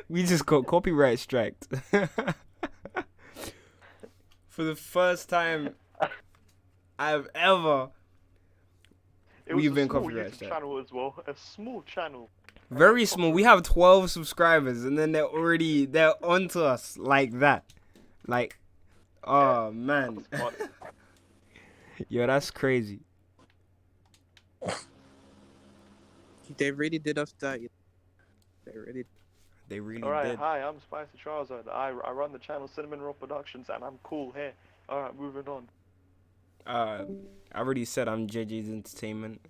We just got copyright striked. For the first time I've ever, It was we've a been small copyright YouTube striked. channel as well. A small channel. Very small. We have 12 subscribers, and then they're onto us like that. Like, oh man, yo, that's crazy. They really did us dirty. They really. Alright, did. hi, I'm Spicy Charizard. I run the channel Cinnamon Roll Productions, and I'm cool here. Alright, moving on. I already said I'm JJ's Entertainment.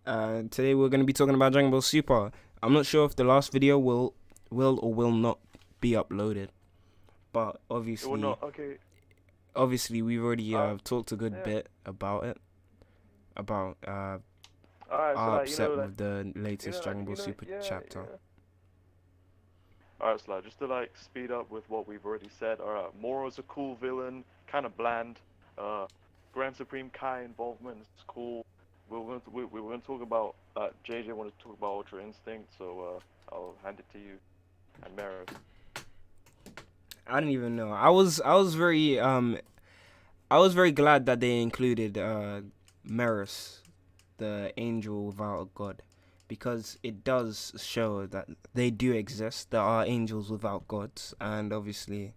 Today we're gonna be talking about Dragon Ball Super. I'm not sure if the last video will or will not be uploaded, but obviously, It will not, okay. Obviously we've already talked a good yeah. bit about it, about Alright, our so like, upset with the latest Dragon Ball Super chapter. Yeah. Alright, so like, just to like speed up with what we've already said. Alright, Moro's a cool villain, kind of bland. Grand Supreme Kai involvement is cool. We're going to talk about JJ wanted to talk about Ultra Instinct, so I'll hand it to you and Maris. I didn't even know. I was very glad that they included Maris, the angel without a god, because it does show that they do exist. There are angels without gods, and obviously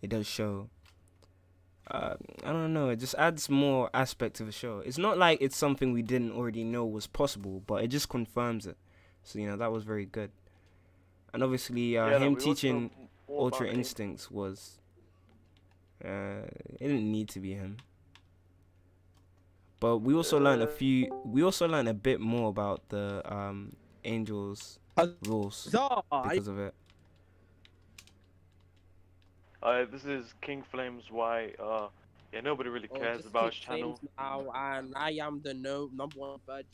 it does show. I don't know, it just adds more aspect to the show. It's not like it's something we didn't already know was possible, but it just confirms it. So, that was very good. And obviously, him teaching Ultra Instincts was... it didn't need to be him. But we also learned a bit more about the Angels rules because of it. This is King Flames. Why? Yeah, nobody really cares about his channel. Now, and I am the number one virgin.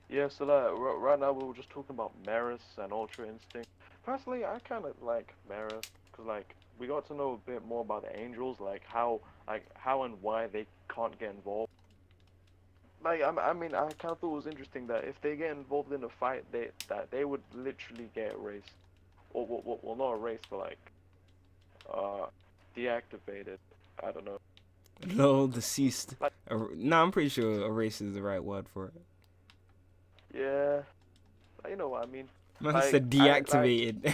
Yeah, so like right now we were just talking about Maris and Ultra Instinct. Personally, I kind of like Maris because like we got to know a bit more about the Angels, like how and why they can't get involved. Like I mean, I kind of thought it was interesting that if they get involved in a fight, they would literally get erased, or well not erased, but like deactivated. I don't know. No, deceased. No, I'm pretty sure erase is the right word for it. Yeah, you know what I mean. Man said deactivated.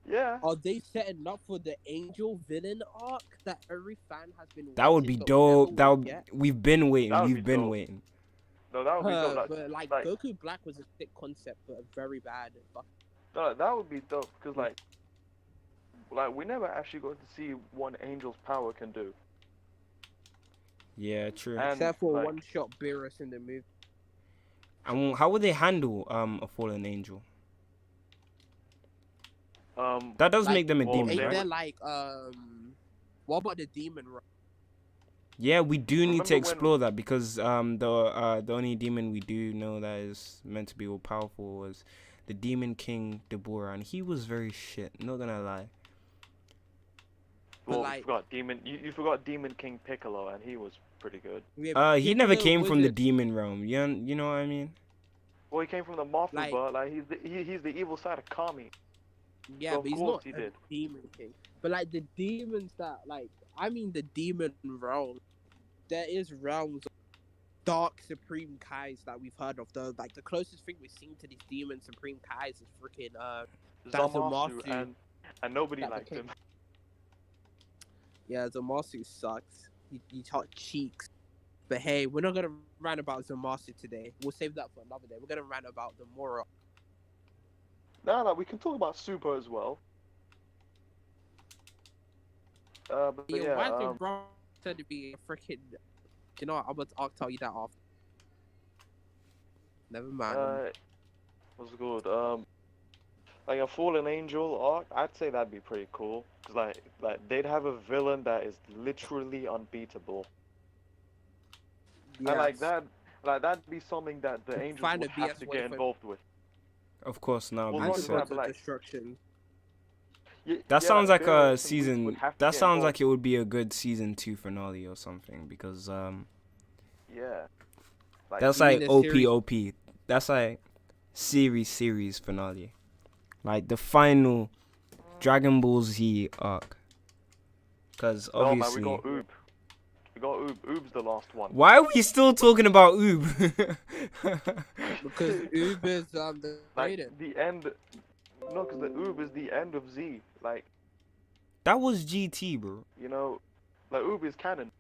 Yeah. Are they setting up for the Angel villain arc that every fan has been waiting? That would be dope. We've been waiting. We've been waiting. No, that would be dope. But like Goku Black was a sick concept, but very bad. No, that would be dope because like we never actually got to see what Angel's power can do. Yeah, true. Except for one-shot Beerus in the movie. And how would they handle a fallen angel? That does make them a demon, right? They're like what about the demon? Yeah, we do need to explore that because the only demon we do know that is meant to be all powerful was the Demon King Deborah, and he was very shit. Not gonna lie. Well, you forgot Demon King Piccolo, and he was pretty good. He never came from the demon realm. You know what I mean? Well, he came from the Mafia, but like he's the evil side of Kami. Yeah, so but he's not a demon king. But like the demons that the demon realm. There is realms of dark Supreme Kais that we've heard of. The closest thing we've seen to these demon Supreme Kais is freaking Zamasu, and nobody liked him. Yeah, Zamasu sucks. He taught cheeks. But hey, we're not gonna rant about Zamasu today. We'll save that for another day. We're gonna rant about the Moro. No, we can talk about Super as well. But yeah, why is bro said to be a freaking? You know what? I'll tell you that off. Never mind. What's good? Like a fallen angel arc, I'd say that'd be pretty cool. Cause like they'd have a villain that is literally unbeatable. Yes. And that'd be something that the angels would have to get involved with. Of course, now destruction. That sounds like a season. That sounds like it would be a good season 2 finale or something because Yeah. Like, That's You mean like the series? OP. That's like series finale. Like the final Dragon Ball Z arc. Because no, man, we obviously. got Oob. We got Oob. Oob's the last one. Why are we still talking about Oob? Because Uber's the Like, greatest. the end. No, because the Oob is the end of Z. Like, That was GT, bro. you know, like, Oob is canon.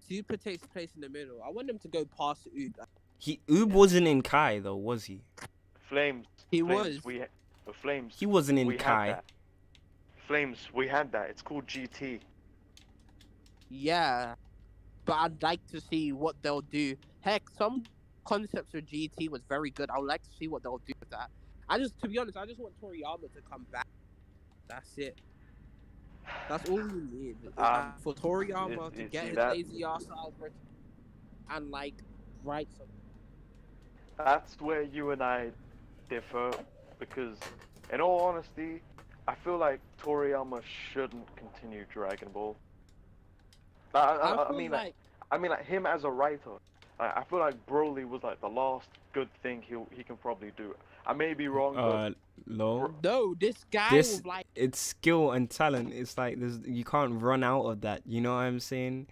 Super takes place in the middle. I want them to go past Uber. Oob wasn't in Kai though, was he? Flames. He Flames, was. Flames. He wasn't in We had Kai. that. Flames, we had that. It's called GT. Yeah, but I'd like to see what they'll do. Heck, some concepts of GT was very good. I would like to see what they'll do with that. To be honest, I just want Toriyama to come back. That's it. That's all we need. For Toriyama to get his lazy ass out of it and like write something. That's where you and I differ, because, in all honesty, I feel like Toriyama shouldn't continue Dragon Ball. I mean, like him as a writer. I feel like Broly was like the last good thing he can probably do. I may be wrong, but No. No, this guy This was like. it's skill and talent. It's like you can't run out of that. You know what I'm saying?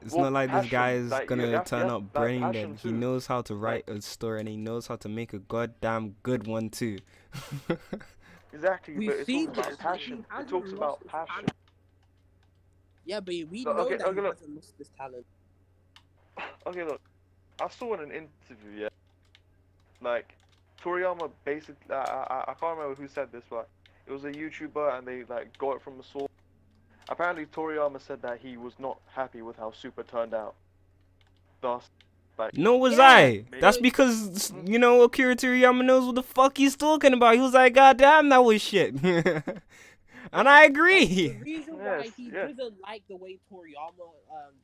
It's Well, not like this passion, guy is like, gonna turn yeah, up like, brain passion dead. He too. knows how to write Like, a story and he knows how to make a goddamn good one too. exactly, We but it see talks about this, passion. he It hasn't talks lost about his passion. talent. Yeah, but we So, know okay, that okay, he look. hasn't lost his talent. Okay, look. I saw in an interview, yeah, like, Toriyama basically, I can't remember who said this, but it was a YouTuber and they, like, got it from the source. Apparently, Toriyama said that he was not happy with how Super turned out. Thus, like, No, was Yeah, I? That's maybe- because Akira Toriyama knows what the fuck he's talking about. He was like, "God damn, that was shit," and I Like, agree. the reason why Yes, he yes. doesn't like the way Toriyama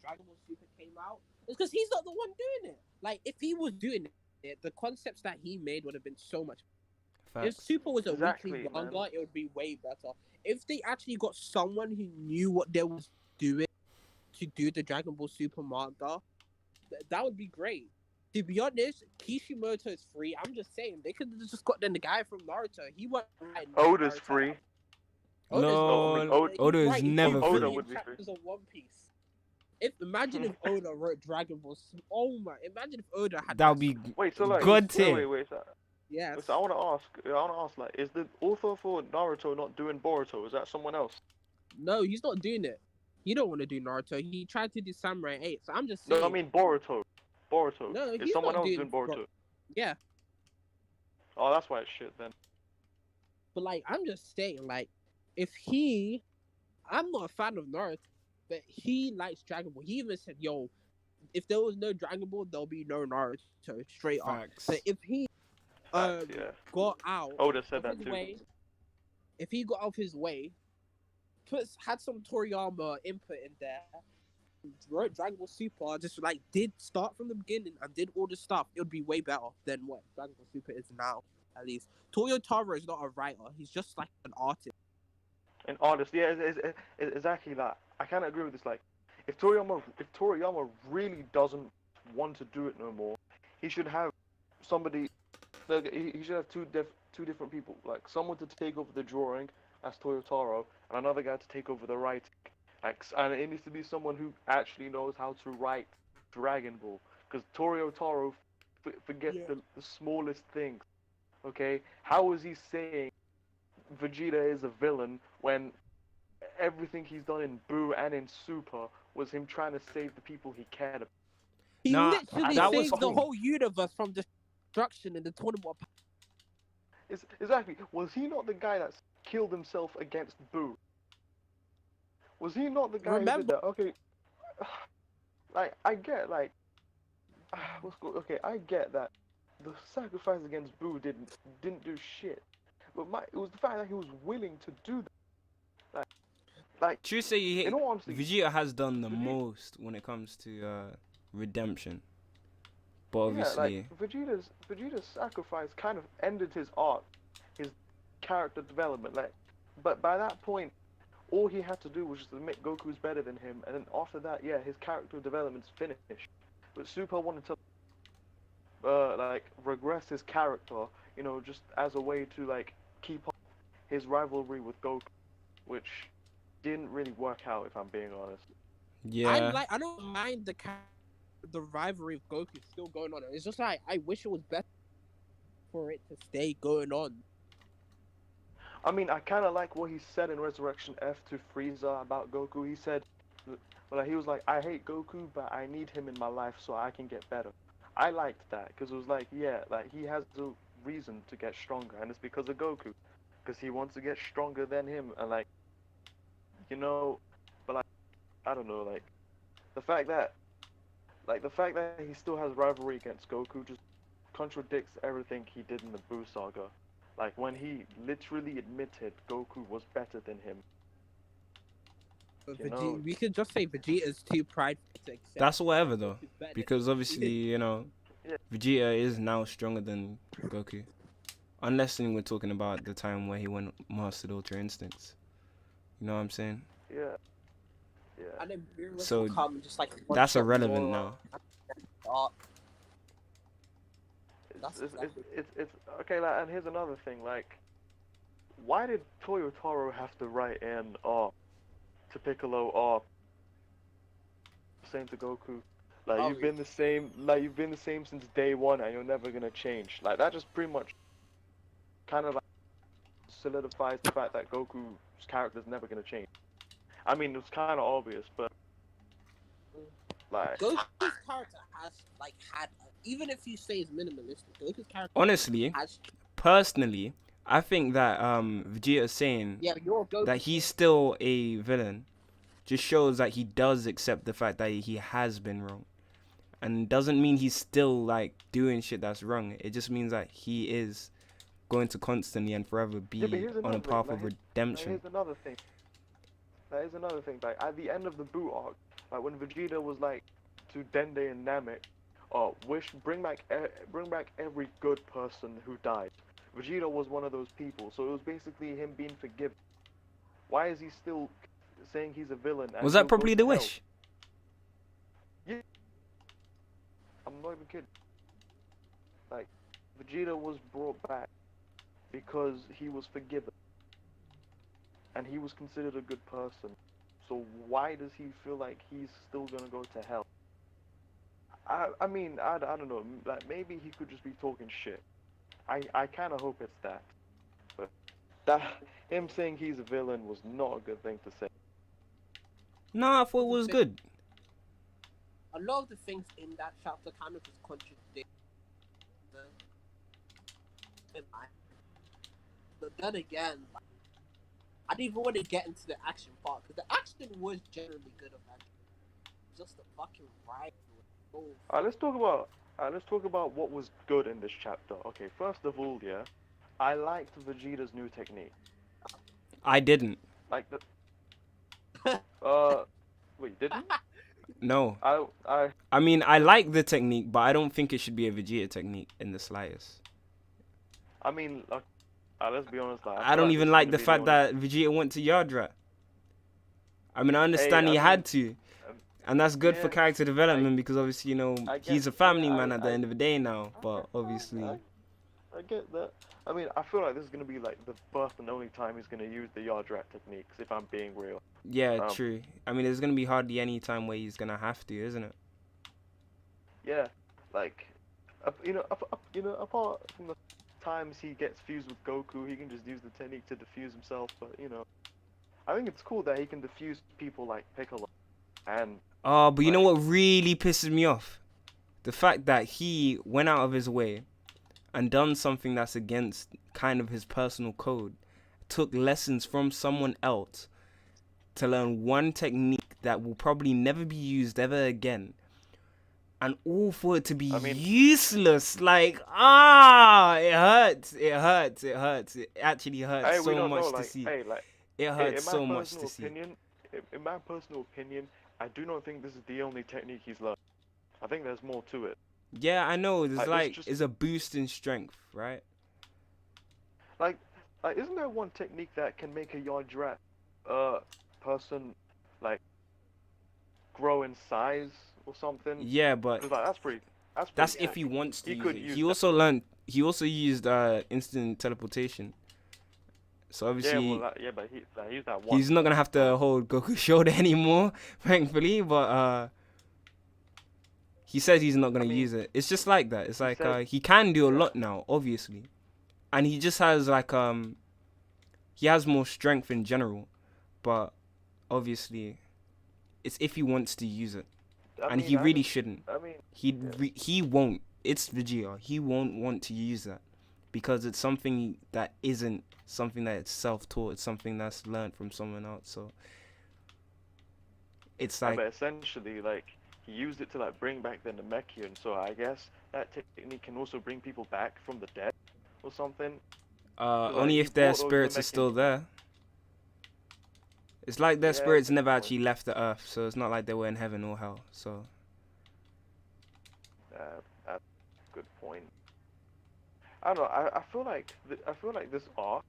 Dragon Ball Super came out is because he's not the one doing it. Like, if he was doing it, the concepts that he made would have been so much. If Facts. Super was a Exactly, weekly man. manga, it would be way better. If they actually got someone who knew what they was doing to do the Dragon Ball Super manga, that would be great. To be honest, Kishimoto is free. I'm just saying they could have just got the guy from Naruto. He went right. Oda's free. No, Oda is never Oda free. would be free. Chapters of One Piece. Imagine if Oda wrote Dragon Ball. Oh my! Imagine if Oda had. That would be Wait, so like, God wait, tier. wait. Yes. So I want to ask, like, is the author for Naruto not doing Boruto? Is that someone else? No, he's not doing it. He don't want to do Naruto. He tried to do Samurai 8. So I'm just saying. No, I mean Boruto. No, Is he's someone not else doing doing Boruto? Yeah, Oh, that's why it's shit then. but like I'm just saying, like, I'm not a fan of Naruto, but he likes Dragon Ball. He even said, "Yo, if there was no Dragon Ball, there'll be no Naruto." Straight up. Facts. So if he Facts, yeah. got out Oda said of that his too. way, if he got out of his way, had some Toriyama input in there, wrote Dragon Ball Super, just like did start from the beginning and did all the stuff, it would be way better than what Dragon Ball Super is now. At least Toyotaro is not a writer; he's just like an artist. And artist, yeah, it's exactly that. I can't agree with this. Like, if Toriyama really doesn't want to do it no more, he should have somebody. Like, he should have two different people. Like, someone to take over the drawing as Toyotaro, and another guy to take over the writing. Like, and it needs to be someone who actually knows how to write Dragon Ball, because Toyotaro forgets the smallest things. Okay, how is he saying Vegeta is a villain when everything he's done in Boo and in Super was him trying to save the people he cared about? He Nah, literally that was saved the cool. whole universe from destruction in the tournament. Exactly. Was he not the guy that killed himself against Boo? Was he not the guy who did that? Okay. Like, I get, like, okay, I get that the sacrifice against Boo didn't do shit, but it was the fact that he was willing to do that. Like, True say you hate. in all honesty, Vegeta has done the most when it comes to redemption, but obviously, yeah, like Vegeta's sacrifice kind of ended his arc, his character development. Like, but by that point, all he had to do was just admit Goku's better than him, and then after that, yeah, his character development's finished. But Super wanted to like regress his character, you know, just as a way to like keep up his rivalry with Goku, which didn't really work out, if I'm being honest. Yeah. I don't mind the rivalry of Goku still going on. It's just like I wish it was better for it to stay going on. I mean, I kind of like what he said in Resurrection F to Frieza about Goku. He said, well, he was like, I hate Goku, but I need him in my life so I can get better. I liked that because it was like, yeah, like he has a reason to get stronger, and it's because of Goku, because he wants to get stronger than him, and like, you know, but like, I don't know, like the fact that he still has rivalry against Goku just contradicts everything he did in the Buu saga. Like when he literally admitted Goku was better than him. But You know, we could just say Vegeta's too prideful to accept. That's whatever though, Goku's better than because him. obviously you know, Yeah. Vegeta is now stronger than Goku, unless we're talking about the time where he went mastered Ultra Instincts. You know what I'm saying? yeah, yeah. And then Beerus So, will come just like That's one-shot irrelevant Zoro. now. That's It's okay. Like, and here's another thing. Like, why did Toyotaro have to write in to Piccolo saying to Goku, like Oh, you've been the same, like you've been the same since day one, and you're never gonna change. Like that just pretty much kind of like solidifies the fact that Goku's character's never gonna change. I mean, it's kind of obvious, but like, Goku's character has like had, even if you say it's minimalistic, Goku's character Honestly, has. personally, I think that Vegeta is saying Yeah, you're Goku. that he's still a villain just shows that he does accept the fact that he has been wrong, and doesn't mean he's still like doing shit that's wrong. It just means that he is going to constantly and forever be yeah, but here's on a another path thing, of like, redemption. here's another thing. That is another thing. Like at the end of the Buu arc, like when Vegeta was like to Dende and Namek, bring back every good person who died. Vegeta was one of those people, so it was basically him being forgiven. Why is he still saying he's a villain? And Was he'll that go probably to the hell? wish? I'm not even kidding. Like Vegeta was brought back because he was forgiven, and he was considered a good person. So why does he feel like he's still gonna go to hell? I mean, I don't know. Like maybe he could just be talking shit. I kind of hope it's that. But that him saying he's a villain was not a good thing to say. No, I thought it was good. A lot of the things in that chapter kind of just contradict but then again, like, I didn't even want to get into the action part because the action was generally good of action. Just the fucking ride. Let's talk about what was good in this chapter. Okay, first of all, yeah, I liked Vegeta's new technique. I didn't. Like the wait, didn't? No. I I mean, I like the technique, but I don't think it should be a Vegeta technique in the slightest. I mean, let's be honest. Like, I feel don't like even this is like gonna the be fact only- that Vegeta went to Yardrat. I mean, I understand Hey, he I had mean, to. And that's good for yeah, character development because obviously, you know, I he's get- a family yeah, man at the end of the day now. I But get- obviously, I get that. I mean, I feel like this is gonna be like the first and only time he's gonna use the Yardrat techniques, if I'm being real. yeah, true. I mean, there's going to be hardly any time where he's going to have to, isn't it? Yeah, like, apart from the times he gets fused with Goku, he can just use the technique to defuse himself. But I think it's cool that he can defuse people like Piccolo, and Oh, but you know like- what really pisses me off? The fact that he went out of his way and done something that's against kind of his personal code, took lessons from someone else to learn one technique that will probably never be used ever again, and all for it to be I mean- useless. Like, it hurts. It actually hurts hey, we so don't much know. to Like, see. hey, like, It in hurts my so much personal to see. opinion, in my personal opinion, I do not think this is the only technique he's learned. I think there's more to it. Yeah, I know. There's Like, like, it's just- it's a boost in strength, right? Like, isn't there one technique that can make a Yardrat, person like grow in size or something. Yeah, but Because like that's that's pretty if he sick. wants to He use could it. use He that. also learned. He also used instant teleportation. So Yeah, well, obviously yeah, but he used that once. he's not gonna have to So hold Goku's shoulder anymore, thankfully. But he says he's not gonna I mean, use it. It's just like that. It's he like said, he can do a yeah, lot now, obviously, and he just has like he has more strength in general, but obviously it's if he wants to use it, I and mean, he really shouldn't. I mean, yeah. He won't. It's Vegeta. He won't want to use that because it's something that isn't something that it's self-taught. It's something that's learned from someone else. So it's like But essentially, like, he used it to like bring back the Namekian. So I guess that technique can also bring people back from the dead or something. 'Cause, like, only he if their brought those spirits are Namekian. still there. It's like their Yeah, spirits good never point. actually left the earth, so it's not like they were in heaven or hell. So That's a good point. I don't know. I feel like this arc,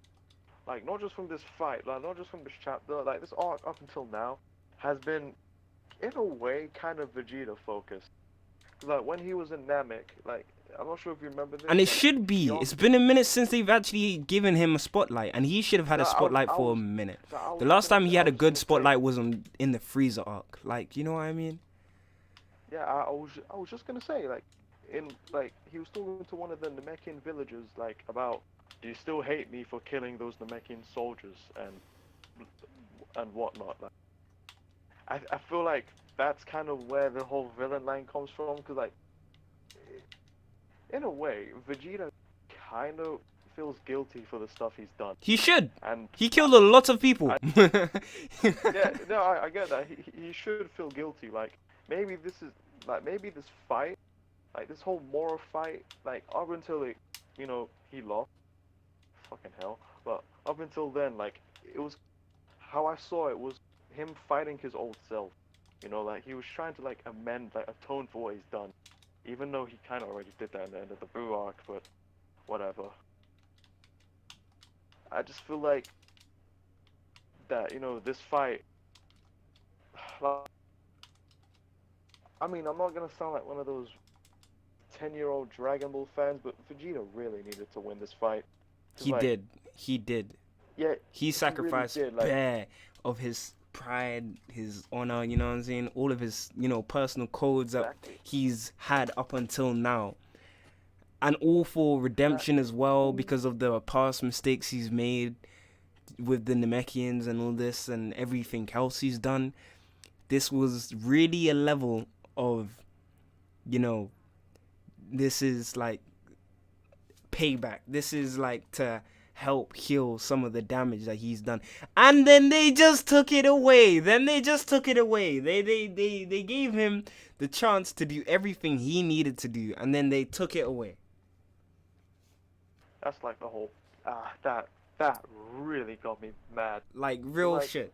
like not just from this fight, like not just from this chapter, like this arc up until now, has been, in a way, kind of Vegeta focused. 'Cause, like when he was in Namek, like I'm not sure if you remember this. and it Like, should be. he It's asked, been a minute since they've actually given him a spotlight, and he should have had no, a spotlight I for a was, minute. no, I The was last gonna time say, he I had a was good gonna say, spotlight was in the Freezer arc. Like, you know what I mean? yeah, I was just gonna say, like, he was talking to one of the Namekian villagers, like about, do you still hate me for killing those Namekian soldiers and whatnot? Like, I feel like that's kind of where the whole villain line comes from, because like, in a way, Vegeta kind of feels guilty for the stuff he's done, He should. and He killed a lot of people. yeah, no, I get that. He should feel guilty. Like maybe maybe this fight, like this whole Moro fight, like up until he lost. Fucking hell. But up until then, like it was how I saw it was him fighting his old self. Like he was trying to like amend, like atone for what he's done, even though he kind of already did that in the end of the Boo arc. But whatever. I just feel like that this fight. Like, I mean, I'm not gonna sound like one of those 10-year-old Dragon Ball fans, but Vegeta really needed to win this fight. He like, did. He did. Yeah, He sacrificed really did, like, bare of his pride, his honor, you know what I'm saying? All of his, personal codes that exactly. he's had up until now. And all for redemption as well, because of the past mistakes he's made with the Namekians and all this and everything else he's done. This was really a level of, this is like payback. This is like to help heal some of the damage that he's done. And then they just took it away. They gave him the chance to do everything he needed to do, and then they took it away. That's like the whole that really got me mad. Like real Like, shit.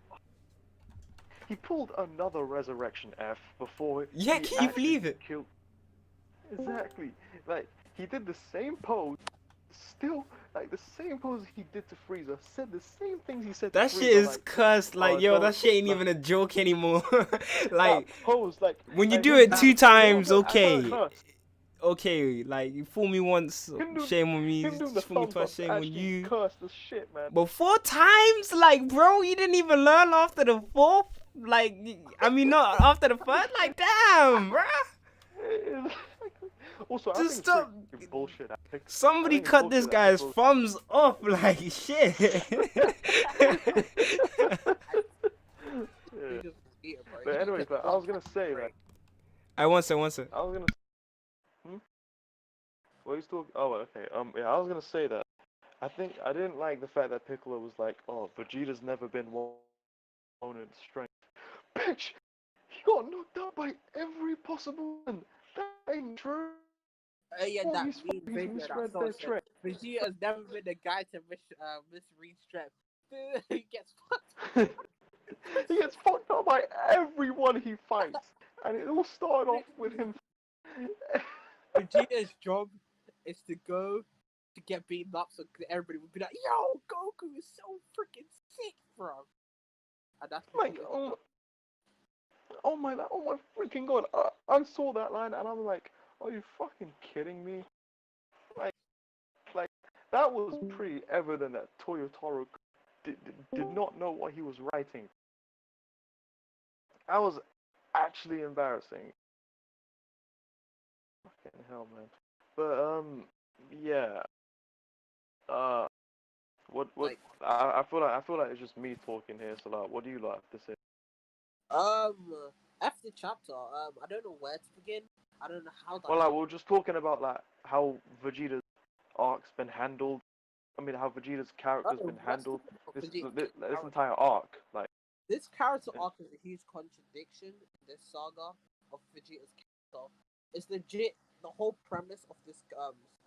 He pulled another resurrection F before Yeah, he can you actually believe it? killed. Exactly. Like he did the same pose, still like the same pose he did to Frieza. Said the same things he said. That to shit Frieza, is like, cursed. Like, yo, don't- that shit ain't like, even a joke anymore. Like, that pose, like when you like, do him it 2 doing- times, I heard okay. cursed. Okay, like, you fool me once, Him doing- shame on me. Him doing the Fool me thumbs twice, up shame on actually you. cursed as shit, man. But 4 times? Like, bro, you didn't even learn after the 4th? Like, I mean, not after the 1st? Like, damn, bruh. Also, I Just think stop. it's freaking bullshit. Somebody think cut this bullshit guy's episode. thumbs off, like, shit. Yeah. But anyways, like, I was gonna say that. One sec. I was gonna. What are you still? Oh, okay. Yeah, I was gonna say that. I didn't like the fact that Piccolo was like, "Oh, Vegeta's never been one in strength." Bitch, he got knocked out by every possible one. That ain't true. Yeah, Oh, that he's mean fucking video misread that their said strength. Vegeta's never been the guy to misread strength. He gets fucked. He gets fucked up by everyone he fights, and it all started off with him. Vegeta's job is to go to get beaten up, so everybody would be like, "Yo, Goku is so freaking sick, bro." and that's Like, Vegeta. oh my freaking god! I saw that line and I'm like, are you fucking kidding me? Like, like that was pretty evident that Toyotaro did not know what he was writing. That was actually embarrassing. Fucking hell, man. But yeah. Uh, what? Like, I feel like it's just me talking here. So like, what do you like to say? um, after chapter, I don't know where to begin. I don't know how that Well, like, chapter. we're just talking about like how Vegeta's arc's been handled. I mean, how Vegeta's character's Oh, been let's handled talk about this Vegeta's this character. entire arc. Like, This character yeah. arc is a huge contradiction in this saga of Vegeta's character. It's legit. The whole premise of this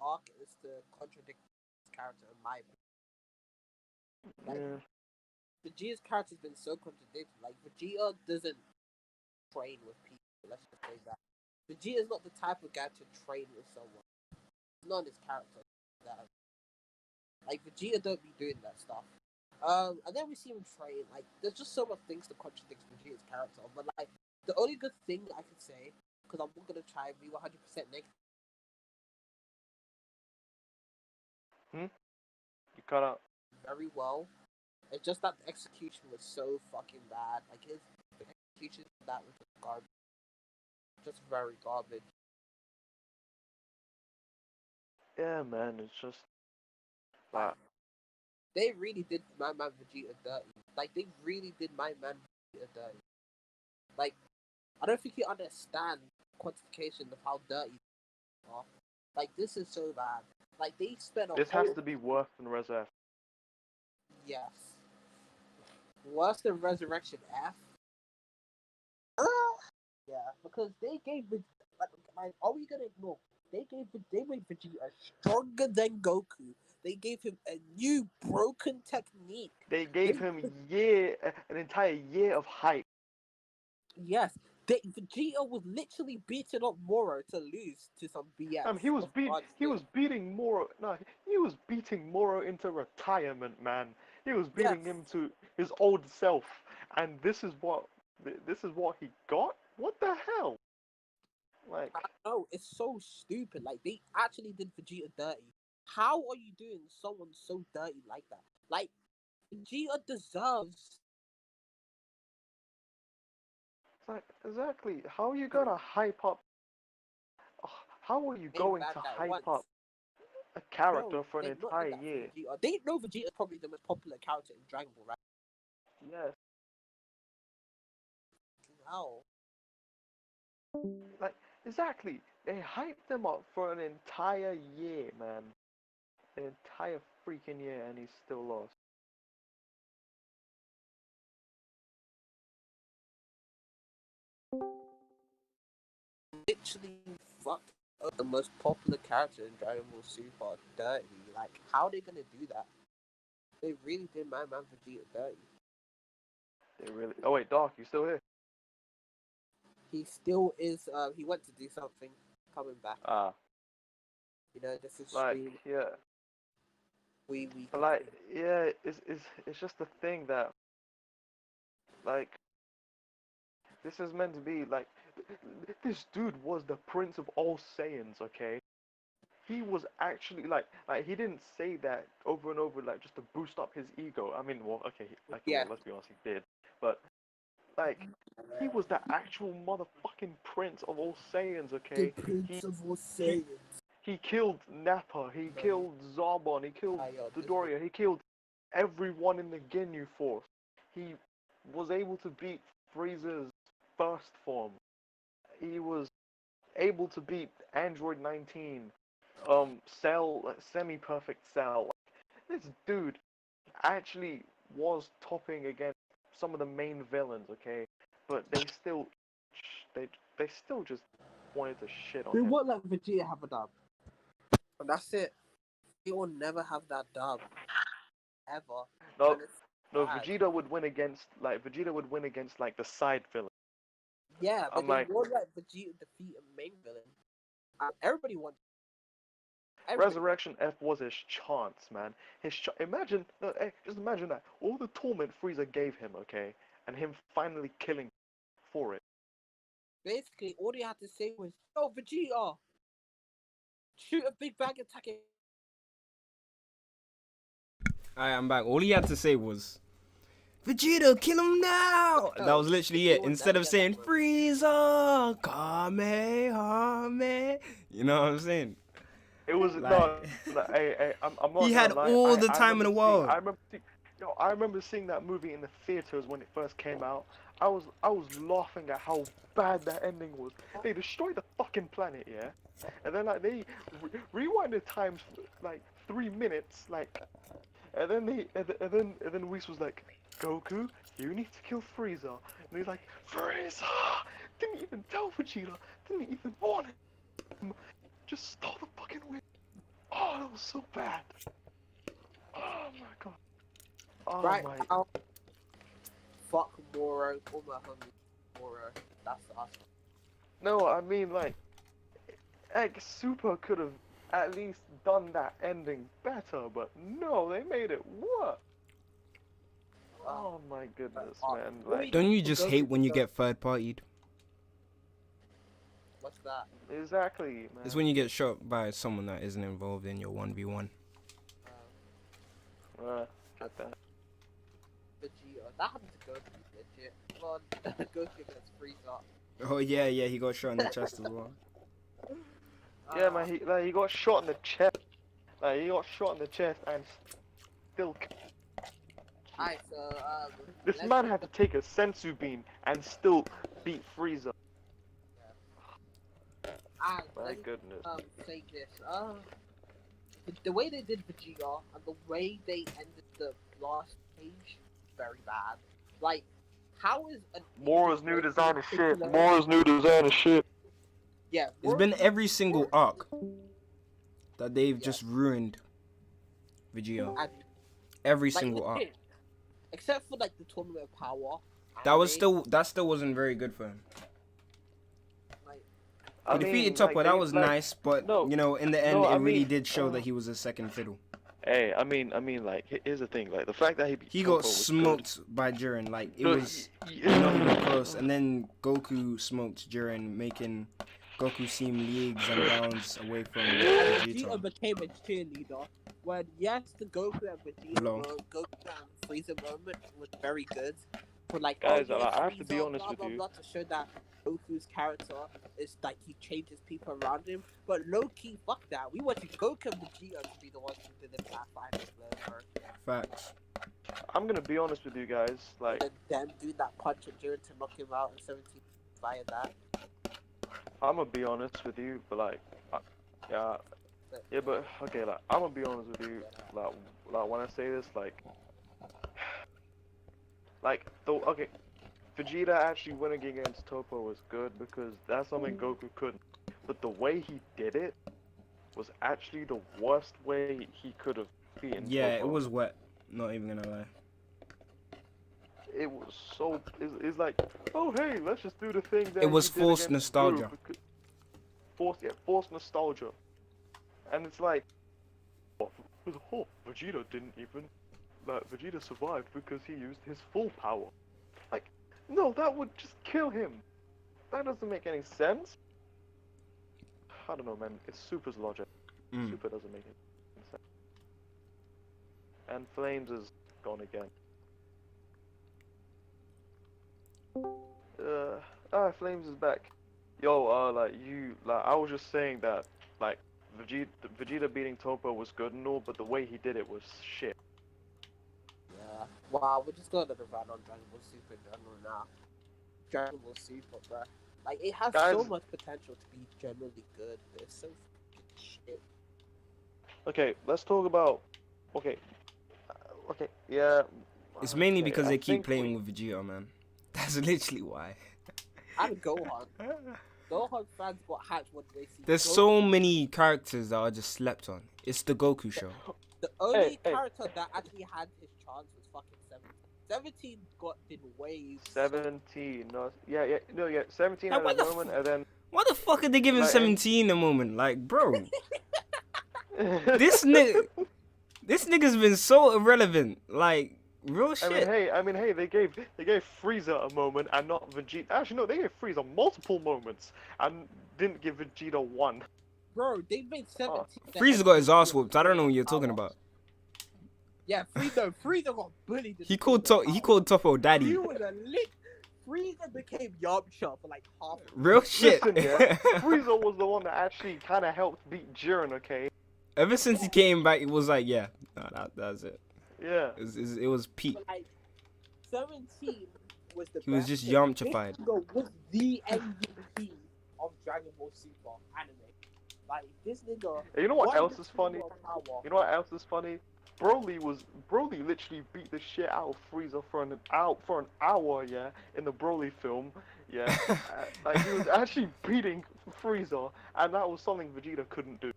arc is to contradict his character, in my opinion. Like, Yeah. Vegeta's character has been so contradicted. Like, Vegeta doesn't train with people. Let's just say that. Vegeta's not the type of guy to train with someone. It's not his character. That like Vegeta don't be doing that stuff. And then we see him train. Like, there's just so much things to contradict Vegeta's character. But like, the only good thing I can say, because I'm not gonna try and be 100% negative. You cut out. Very well. It's just that the execution was so fucking bad. Like the execution of that was just garbage. Just very garbage. Yeah, man. It's just Like, like they really did my man Vegeta dirty. Like, they really did my man Vegeta dirty. Like, I don't think you understand quantification of how dirty they are. Like, this is so bad. Like, they spent a this has whole to be worse than Resurrect. yes, worse than Resurrection F. Yeah, because they gave like, are we gonna ignore? They made Vegeta stronger than Goku. They gave him a new broken technique. They They gave him an entire year of hype. yes, Vegeta was literally beating up Moro to lose to some BS. Of God's He sake. was beating Moro. No, he was beating Moro into retirement, man. He was Yes, beating him to his old self, and this is what he got. What the hell? I Like, know, it's so stupid. Like, they actually did Vegeta dirty. How are you doing someone so dirty like that? Like, Vegeta deserves. it's like exactly how are you To gonna hype up? How are you main going bad to guy hype once. up a No, character for an they not entire did that for year? Vegeta. They know Vegeta is probably the most popular character in Dragon Ball, right Yes, now. like exactly. They hyped him up for an entire year, man. An entire freaking year, and he's still lost. Literally fucked up the most popular character in Dragon Ball Super dirty. Like, how are they gonna do that? They really did my man Vegeta dirty. They really. Oh wait, Doc, you still here? He still is. He went to do something. Coming back. Ah, You know, this is like stream. yeah, We like continue. yeah. It's just the thing that like this is meant to be like this dude was the Prince of all Saiyans, okay? He was actually like he didn't say that over and over like just to boost up his ego. I mean, well, okay, Yeah. let's be honest, he did, but like he was the actual motherfucking Prince of all Saiyans, The okay? He Prince of all he Saiyans. he killed Nappa, he No, killed Zarbon, he killed this was Dodoria, he killed everyone in the Ginyu Force. He was able to beat Frieza's first form. He was able to beat Android 19, Cell, semi-perfect Cell. This dude actually was topping against some of the main villains, okay? But they they still just wanted to shit on they him. won't let Vegeta have a dub. And that's it. He will never have that dub. Ever. No, And it's no, bad. Vegeta would win against like the side villain. Yeah, but I'm they like won't let Vegeta defeat a main villain. And everybody wants. Everybody wants. Resurrection F was his chance, man. Imagine, no, just imagine that all the torment Frieza gave him, okay, and him finally killing for it. Basically, all he had to say was, "Yo, Vegeta, shoot a big bang attack." Alright, I'm back. All he had to say was, Vegeta, kill him now! That was literally it. Instead of saying, Frieza, Kamehameha. You know what I'm saying? It was Like- I'm not. He had gonna lie. all the I time in the world. I remember seeing that movie in the theaters when it first came out. I was laughing at how bad that ending was. They destroyed the fucking planet, yeah, and then like they rewinded times like 3 minutes, like, and then Whis was like, Goku, you need to kill Frieza, and he's like, Frieza, didn't even tell Vegeta, didn't even warn him, just stole the fucking win. Oh, that was so bad. Oh my god. Oh Right my. now, fuck Moro, all my homies, Moro. That's us. No, I mean like, Super could have at least done that ending better, but no, they made it worse. Oh my goodness, man. Like, Don't you just hate when you get third partied? What's that? exactly, man. It's when you get shot by someone that isn't involved in your 1v1. Get that. Vegeta. That happened to Goku, legit. Come on, Goku gets Frieza. Oh yeah, he got shot in the chest as well. Yeah, man. He got shot in the chest. Like, he got shot in the chest and still. Alright, so This man had to take a sensu bean and still beat Frieza. My goodness. Say this. The way they did Vegeta and the way they ended the last page, very bad. Like, how is Mora's new design of shit. Mora's new design of shit. Yeah, It's been every single arc that they've just ruined Vegeta. And, Every like, single arc. legit, except for like the Tournament of Power. That still wasn't very good for him. He defeated Topper, that was nice, but no, you know, in the end, no, it I really mean, did show that he was a second fiddle. Hey, I mean, like, here's the thing, like, the fact that He Toppo got was smoked by Jiren, like it good. was not even close, and then Goku smoked Jiren, making Goku seem leagues and bounds away from Vegeta Vegeta. became a cheerleader. When yes, the Goku and Vegeta, Hello. Goku and Frieza moment was very good. But like, Guys, oh, yeah, I have to be Frieza, honest blah, with blah, you. blah, to show that Goku's character is like he changes people around him. But low key, fuck that. We wanted Goku and Vegeta to be the ones who did it that final blow. Facts. I'm gonna be honest with you guys, like, And then doing that punch at Jiren to knock him out in 17 via that. I'm gonna be honest with you, but like, yeah, but okay, like, I'm gonna be honest with you, like when I say this, like, okay, Vegeta actually winning against Toppo was good because that's something Goku couldn't. But the way he did it was actually the worst way he could have beaten Yeah, Toppo. it was wet. Not even gonna lie. It was so. It's like, oh hey, let's just do the thing that It was he did forced against nostalgia. Guru forced nostalgia, and it's like, oh, Vegeta didn't even. Like, Vegeta survived because he used his full power. Like, no, that would just kill him. That doesn't make any sense. I don't know, man. It's Super's logic. Super doesn't make any sense. And Flames is gone again. Flames is back. Yo, I was just saying that, like, Vegeta beating Toppo was good and all, but the way he did it was shit. Yeah. Wow, we're just going to run on Dragon Ball Super in general now. Dragon Ball Super, bro. Like, it has Guys, so much potential to be generally good, but it's so fucking shit. Okay, let's talk about. Okay, yeah. It's mainly okay, because I they keep think playing with Vegeta, man. That's literally why. And Gohan. Gohan fans got hyped when they see There's Goku. so many characters that are just slept on. It's the Goku show. The only Hey. character that actually had his chance was fucking 17. 17 did way 17. No, yeah. 17 Now, at what the the moment, and then. Why the fuck are they giving Like, 17 a moment? Like, bro, this nigga's been so irrelevant. Like, Real shit. I mean, hey, they gave Frieza a moment and not Vegeta. Actually, no, they gave Frieza multiple moments and didn't give Vegeta one. Bro, they made 17. Frieza got his ass whooped. I don't know what you're talking about. Yeah, Frieza got bullied. He called Toppo daddy. He was a lick. Frieza became Yamcha for like half. Real shit. Listen, yeah, Frieza was the one that actually kind of helped beat Jiren, okay? Ever since he came back, it was like, yeah, no, that's it. Yeah. It was peak. But like 17 was the He was best just thing. Yamchified. This nigga was the MVP of Dragon Ball Super anime. Like this nigga. And you know what won else the is funny? Super Power. You know what else is funny? Broly literally beat the shit out of Frieza for an hour, yeah, in the Broly film, yeah. Like he was actually beating Frieza, and that was something Vegeta couldn't do.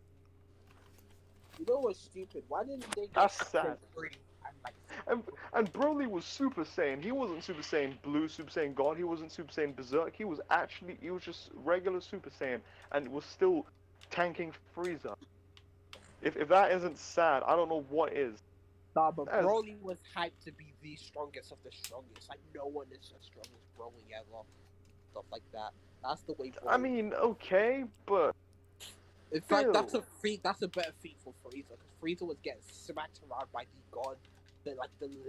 You know what's stupid? Why didn't they get That's Super sad. 3 and like And Broly was Super Saiyan. He wasn't Super Saiyan Blue, Super Saiyan God. He wasn't Super Saiyan Berserk. He was just regular Super Saiyan, and was still tanking Frieza. If that isn't sad, I don't know what is. Nah, but That's- Broly was hyped to be the strongest of the strongest. Like no one is as strong as Broly ever. Stuff like that. That's the way. Broly I mean, okay, but in fact, still. that's a better feat for Frieza, because Frieza was getting smacked around by the god, the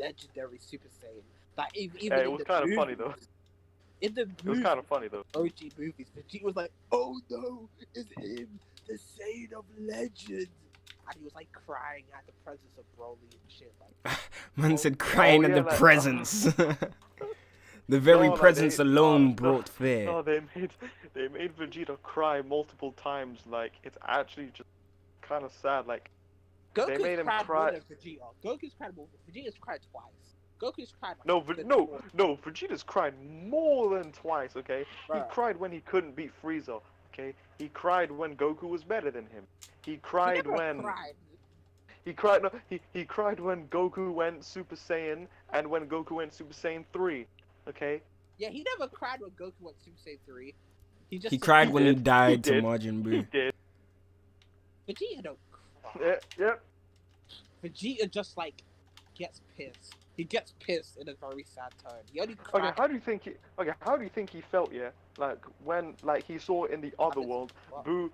legendary Super Saiyan. That even yeah, it in was the kind of movies, funny though. In the It was kind of funny though. OG movies, Vegeta was like, "Oh no, it's him, the Saiyan of Legend," and he was like crying at the presence of Broly and shit. Like, Man said crying at yeah, the like- presence. The very No, like, presence they- alone no, brought fear. No, they made Vegeta cry multiple times. Like it's actually just kind of sad. Like Goku's made him cried cry- more than Vegeta. Goku's cried more. Vegeta's cried twice. Goku's cried. Like, no, the no, two- no. Vegeta's cried more than twice. Okay, he Bruh. cried when he couldn't beat Frieza. Okay, he cried when Goku was better than him. He He cried never when cried. he cried. No, he cried when Goku went Super Saiyan and when Goku went Super Saiyan 3. Okay. Yeah, he never cried when Goku went Super Saiyan 3. He just He cried when he did. died He to did. Majin He Buu. did. Vegeta don't cry. Yeah. Yep. Vegeta just like gets pissed. He gets pissed in a very sad tone. He only Okay, cried. how do you think he felt? Yeah, like when he saw in the other world, Boo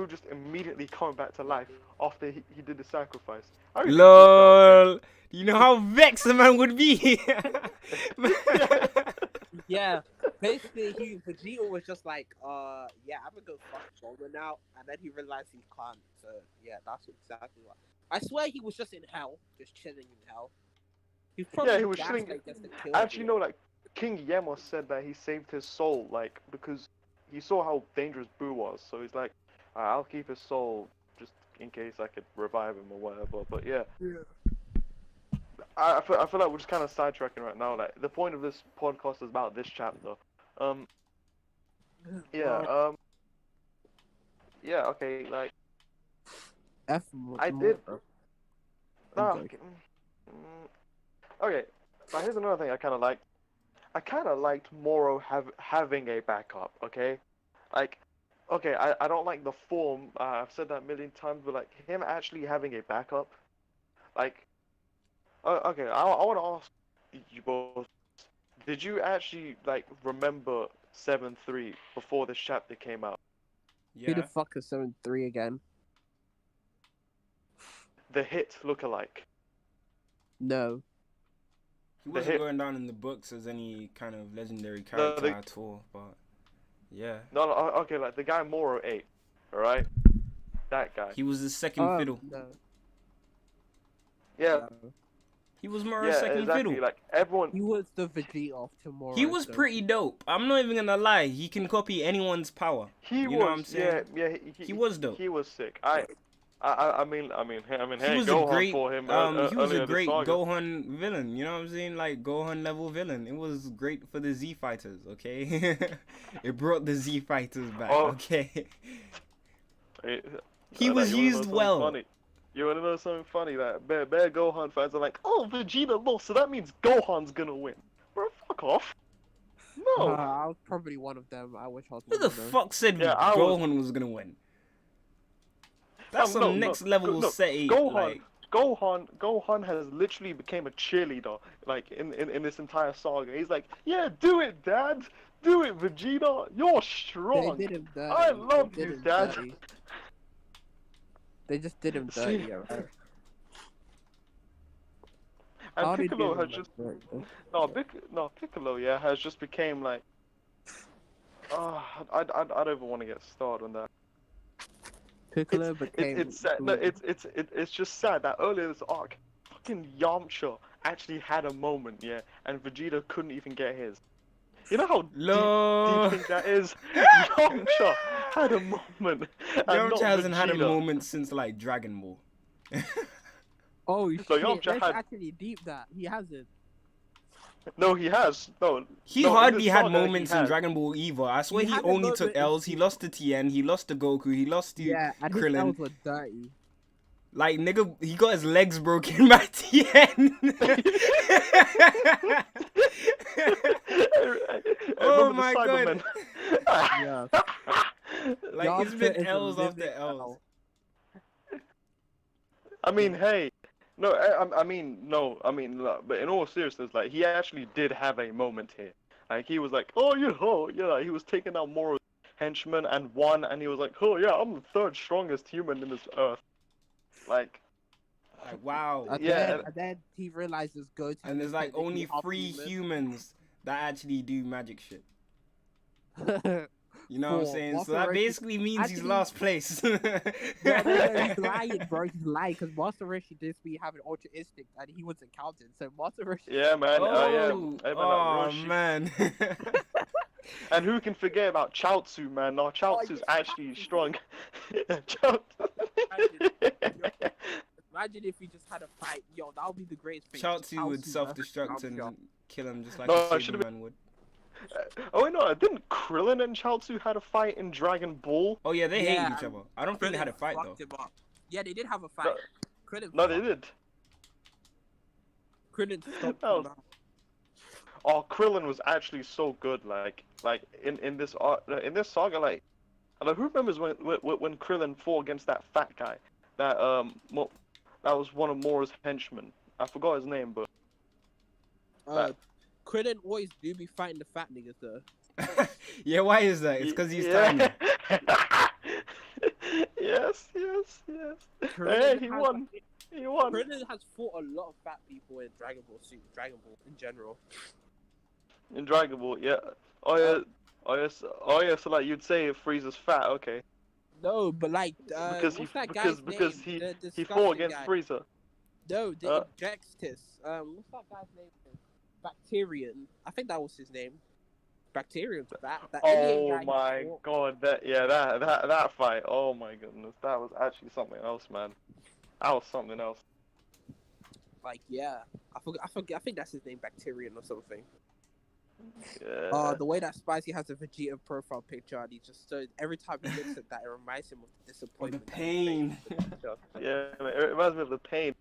just immediately coming back to life after he did the sacrifice. How do you think he felt? LOL. Do you know how vexed the man would be? Yeah, basically, Vegeta was just like, yeah, I'm gonna go fuck Bulma now, and then he realized he can't. So yeah, that's exactly what. I swear he was just in hell, just chilling in hell. He Yeah, he was chilling. Against the kill. Actually, no, like King Yema said that he saved his soul, like because he saw how dangerous Boo was. So he's like, I'll keep his soul just in case I could revive him or whatever. But yeah. I feel like we're just kind of sidetracking right now. Like the point of this podcast is about this chapter. Yeah. Yeah. Okay. Like I did. Nah, okay. Okay. Now here's another thing I kind of liked. I kind of liked Moro having a backup. Okay. Like, okay. I don't like the form. I've said that a million times, but like him actually having a backup. Like. Okay, I want to ask you both. Did you actually like remember 7-3 before this chapter came out? Who the fuck is 7-3 again? The hit lookalike. No. He The wasn't hit- going down in the books as any kind of legendary No, character the- at all, but yeah. No, okay, like the guy Moro 8, alright? That guy. He was the second fiddle. No. Yeah, No. He was Moro's yeah, second exactly. fiddle. Like everyone. He was the Vegeta of tomorrow. He was pretty dope. I'm not even gonna lie. He can copy anyone's power. He You was. know what I'm saying? Yeah. He was dope. He was sick. I mean, hey, He was Gohan a great, for him. he was earlier a this great saga. Gohan villain. You know what I'm saying? Like Gohan level villain. It was great for the Z fighters. Okay, it brought the Z fighters back. Oh. Okay, Hey, he like, was you wanna know used something well. Funny? You wanna know something funny? That Bear Gohan fans are like, oh, Vegeta lost, so that means Gohan's gonna win. Bro, fuck off. No. I was probably one of them. I wish I was Who one the of them. fuck said Yeah, I was- Gohan was gonna win? That's No, some next level no, setting. Gohan, Like, Gohan has literally became a cheerleader, like in this entire saga. He's like, yeah, do it, Dad, do it, Vegeta, you're They strong. did him dirty. I love They did you, him Dad. dirty. They just did him See, dirty, alright. and How did Piccolo you has do just him like Piccolo, yeah, has just became like, I don't even want to get started on that. Piccolo became. It's sad. No, it's just sad that earlier this arc, fucking Yamcha actually had a moment, yeah, and Vegeta couldn't even get his. You know how Lol. deep that is? Yamcha had a moment, and Yamcha not hasn't had a Vegeta. moment since like Dragon Ball. Oh No, shit! Yamcha Let's had. actually deep that. He hasn't. No, he has. No, He no, in hardly this had saga, he moments in has. Dragon Ball either. I swear He he had a only took moment in L's. He Super. lost to Tien, he lost to Goku, he lost to Yeah, and his Krillin. L's were dirty. Like, nigga, he got his legs broken by Tien. Oh Remember my the god. Cybermen? Yeah. Like, it's Yamcha been is a L's after living L's. hell. I mean, hey, no, I mean, but in all seriousness, like, he actually did have a moment here. Like, he was like, oh, yeah, he was taking out more henchmen and won, and he was like, oh, yeah, I'm the third strongest human in this earth. Like, Wow. yeah. And then he realizes Goten. And there's is like only technically half 3 human. humans that actually do magic shit. You know what I'm Four. saying? Master So that Roshi- basically means he's actually- last place. No, he's lying, bro. He's lying because Master Roshi did be having Ultra Instinct and he wasn't counted. So Master Roshi. Yeah, man. Oh, Hey, man, oh Roshi. man. And who can forget about Chaozu, man? No, Chaozu's yeah, actually Chaozu. strong. Chaozu. Imagine if he just had a fight. Yo, that would be the greatest thing. Chaozu would versus self-destruct Yamcha. and kill him just like No, a it should've Saberman would. Oh wait, no, didn't Krillin and Chaozu had a fight in Dragon Ball? Oh yeah, they Yeah, hated each other. I don't think they had a Krillin fight though. fucked him up. Yeah, they did have a fight. Krillin. No, they did. Krillin stopped Oh. him out. Oh, Krillin was actually so good. Like in this saga, like who remembers when Krillin fought against that fat guy? That that was one of Mora's henchmen. I forgot his name, but Krillin always do be fighting the fat niggas though. Yeah, why is that? It's because he's yeah. tiny. Yes. Krillin He has- won. He won. Krillin has fought a lot of fat people in Dragon Ball in general. In Dragon Ball, yeah. Oh yeah. So like you'd say Frieza's fat, okay? No, but like Because what's that guy's because name? The he disgusting fought against guy. Frieza. No, the Uh, Injectus. What's that guy's name? Bacterian. I think that was his name. Bacterian's fat. That Indian Oh guy my he fought. god, that fight. Oh my goodness, that was actually something else, man. That was something else. Like yeah, I think that's his name, Bacterian or something. Yeah. The way that Spicy has a Vegeta profile picture, and he just so every time he looks at that, it reminds him of the Or the disappointment. pain. Yeah, man, it reminds me of the pain.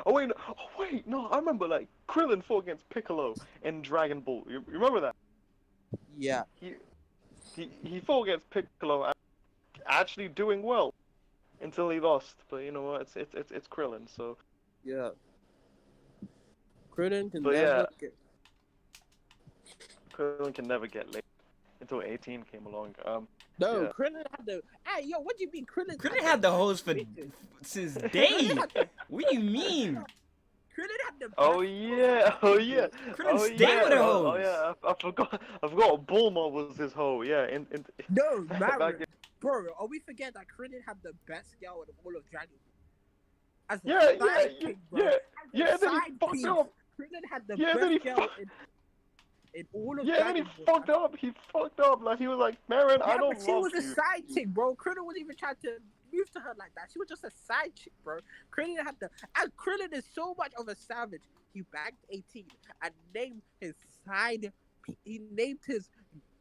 Oh wait, no, I remember like Krillin fought against Piccolo in Dragon Ball. You remember that? Yeah. He fought against Piccolo, actually doing well until he lost. But you know what? It's Krillin, so. Yeah. Krillin can But never yeah. get. Krillin can never get late until 18 came along. No, Yeah. Krillin had the. Hey, yo, what do you mean Krillin? Krillin had the hose for bitches? since Krillin day. had the- What do you mean? Krillin had the. Oh best yeah, hose. oh yeah, Krillin oh stayed yeah, with a oh hose. yeah. I forgot. Bulma was his hoe. Yeah, in No, back man, in- bro. Are we forget that Krillin had the best girl in all of Dragon Ball? As a Yeah, sidekick, bro. yeah. As a Yeah, and then he side fucked piece, up. Krillin had the Yeah, then he best girl in all of Yeah, and then he Dragon Ball. fucked up. He fucked up. Like he was like, Marin, I Yeah, don't but she love was a you. side chick, bro. Krillin wasn't even trying to move to her like that. She was just a side chick, bro. Krillin had the. And Krillin is so much of a savage. He bagged 18 and named his side. He named his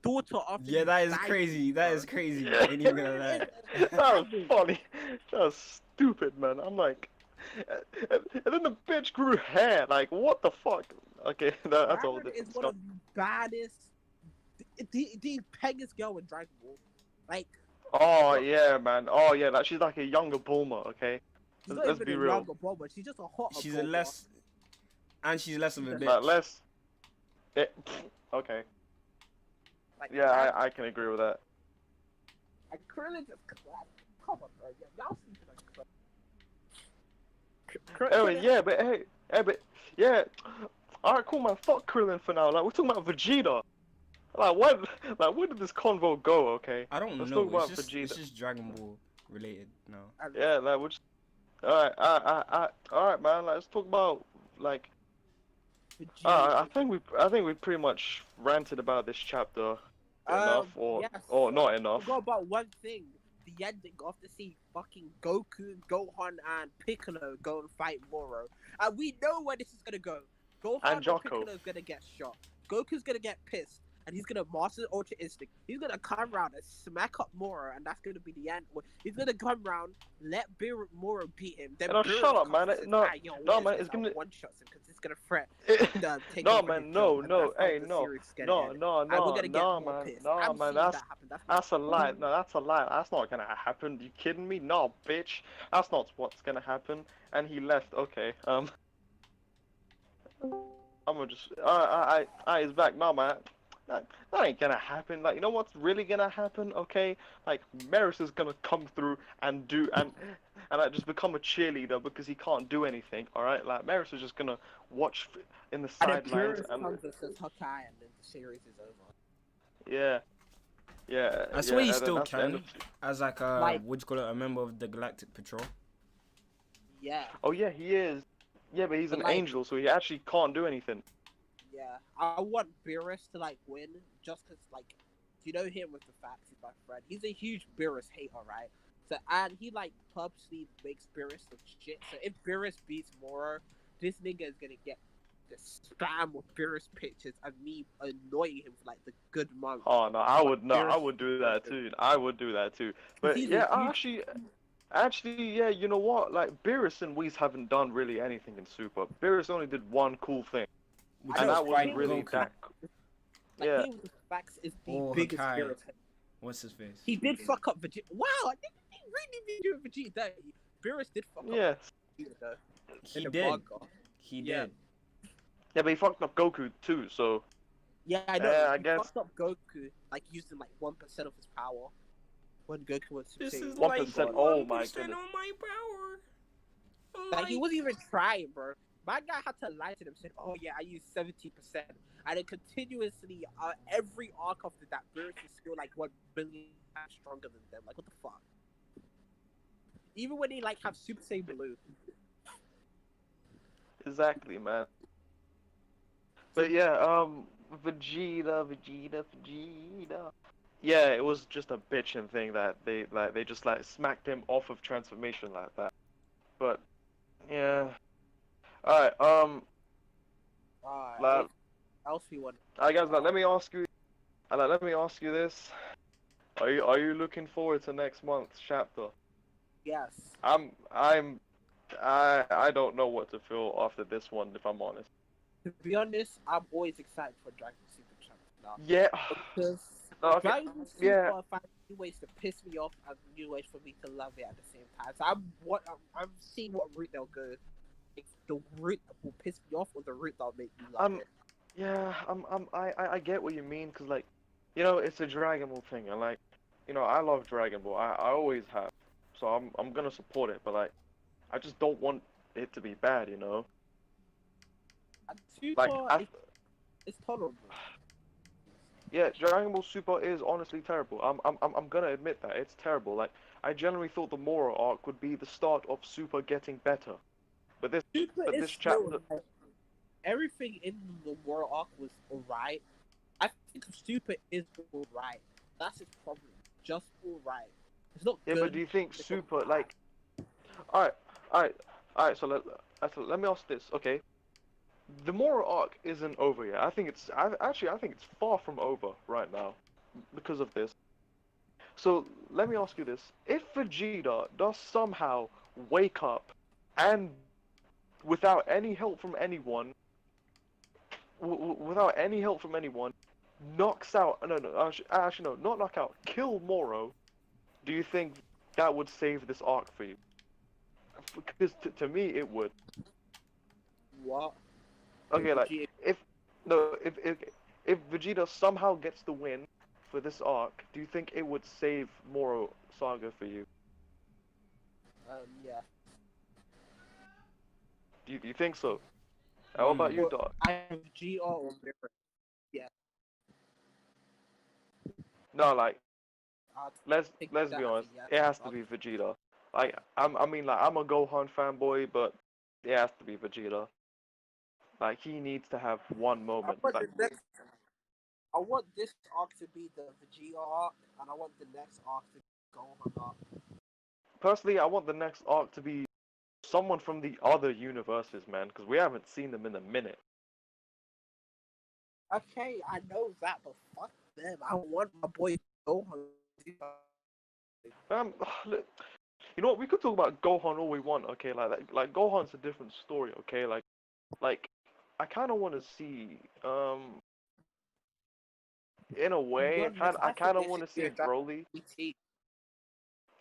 daughter after. Yeah, his that is side crazy. chick, That bro. is crazy. Yeah. Ain't even gonna lie. That was funny. That was stupid, man. I'm like, and then the bitch grew hair. Like, what the fuck? Okay, that's all Marin different is one stuff. of the baddest, the peggest girl in Dragon Ball. Like, Oh yeah, man. Oh yeah, like she's like a younger Bulma. Okay. She's not Let's even be a real. younger bomber. She's just a hotter She's a bomber. less, and she's less of a Like, bitch. Like less. Okay. Like, Yeah, I can agree with that. Like, Krillin just come on, bro. Y'all sleeping on Krillin. Anyway, yeah, but yeah. Alright, cool, man. Fuck Krillin for now. Like, we're talking about Vegeta. Like, what? Like, where did this convo go? Okay. I don't Let's know. talk about It's Vegeta. just Dragon Ball related now. Yeah, like, which. Alright, man. Let's talk about like. I think we pretty much ranted about this chapter enough, Yes. or not enough. Forgot about one thing. The ending of to see fucking Goku, Gohan, and Piccolo go and fight Moro. And we know where this is gonna go. Gohan and Jocko. Piccolo's gonna get shot. Goku's gonna get pissed. And he's gonna master Ultra Instinct. He's gonna come around and smack up Moro, and that's gonna be the end. He's gonna come around, let Moro beat him. Then No, Beerus shut up, comes man. and says, No, yo, no, what man, is it's this?" And gonna- one-shots him because it's gonna threat. Take No, over man, his no, job, and no, that's how hey, the no, series is gonna no, end. no, And we're no, gonna get no, more man, pissed. no, I'm man, seeing that's that happen. that's a lie. No, that's a lie. That's not gonna happen. You kidding me? No, bitch. That's not what's gonna happen. And he left. Okay. I'm gonna just. He's back. No, man. That ain't gonna happen. Like, you know what's really gonna happen? Okay. Like, Maris is gonna come through and do and like just become a cheerleader because he can't do anything. All right. Like, Maris is just gonna watch in the And then sidelines Beerus and. comes and says Hakai, and then the series is over. Yeah. Yeah. I swear yeah, he and then still that's the end can, of- as like what you call it, a member of the Galactic Patrol. Yeah. Oh yeah, he is. Yeah, but he's But, an like- angel, so he actually can't do anything. Yeah, I want Beerus to like win just because like, you know him with the facts. He's my friend. He's a huge Beerus hater, right? So and he like purposely makes Beerus look shit. So if Beerus beats Moro, this nigga is gonna get the spam with Beerus pictures and me annoying him for like the good month. Oh no, I would Beerus- do that too. I would do that too. But he's a yeah, huge- actually, yeah, you know what? Like Beerus and Whis haven't done really anything in Super. Beerus only did one cool thing, Which and was that wasn't fight really Goku. that. Like Yeah. him with the facts is the Or biggest Hakai. Beerus hater. What's his face? He did fuck up Vegeta. Wow, I think he really did do Vegeta dirty. Beerus did fuck Yeah. up Vegeta though. He in the did. manga. He Yeah. did. Yeah, but he fucked up Goku too. So Yeah, I know. Yeah, I he guess. fucked up Goku, like using like 1% of his power when Goku was This Super is Saiyan. like 1%, oh my 1% goodness. of my power. Like he wasn't even trying, bro. My guy had to lie to them, said, "Oh yeah, I used 70%," and then continuously, every arc after that, Beerus is still like 1 billion times stronger than them. Like what the fuck? Even when they like have Super Saiyan Blue. exactly, man. But yeah, Vegeta. Yeah, it was just a bitching thing that they just like smacked him off of transformation like that. But yeah. Alright, like, Else we want. I guess like let me ask you this. Are you looking forward to next month's chapter? Yes. I don't know what to feel after this one, if I'm honest. To be honest, I'm always excited for Dragon Ball Super chapter now. Yeah. Because No, okay. Dragon Ball Super Yeah. finds new ways to piss me off and new ways for me to love it at the same time. So I'm seeing what route they'll go. If the route that will piss me off or the route that'll make me love it. Yeah, I get what you mean, cause like, you know, it's a Dragon Ball thing, and like, you know, I love Dragon Ball. I always have, so I'm gonna support it. But like, I just don't want it to be bad, you know. And Super, Like, it's tolerable. yeah, Dragon Ball Super is honestly terrible. I'm gonna admit that it's terrible. Like, I generally thought the Moro arc would be the start of Super getting better, but this Super but is this still, chapter. like, everything in the World Arc was alright. I think Super is alright. That's its problem. Just alright. It's not Yeah, good. but do you think it's not Super bad. like? Alright. So let me ask this. Okay, the Moro arc isn't over yet. I think it's far from over right now because of this. So let me ask you this: if Vegeta does somehow wake up and without any help from anyone, knocks out actually no, not knock out, kill Moro, do you think that would save this arc for you? because to me it would. What? Okay, like Vegeta- if no, if Vegeta somehow gets the win for this arc, do you think it would save Moro Saga for you? Yeah. Do you think so? How about you, Hmm. But Doc? I have Vegeta or Mirror. Yeah. No, like I'll take let's that be as honest, a yes. it has to be Vegeta. Like I mean like I'm a Gohan fanboy, but it has to be Vegeta. Like he needs to have one I moment. want Like the next. I want this arc to be the Vegeta arc, and I want the next arc to be Gohan arc. personally, I want the next arc to be someone from the other universes, man, because we haven't seen them in a minute. Okay, I know that, but fuck them. I want my boy Gohan. Um, look, you know what? We could talk about Gohan all we want, okay? Like Gohan's a different story, okay? Like I kind of want to see, in a To be way, honest, I I think kind of they want should to do see a Dragon Broly. Ball GT.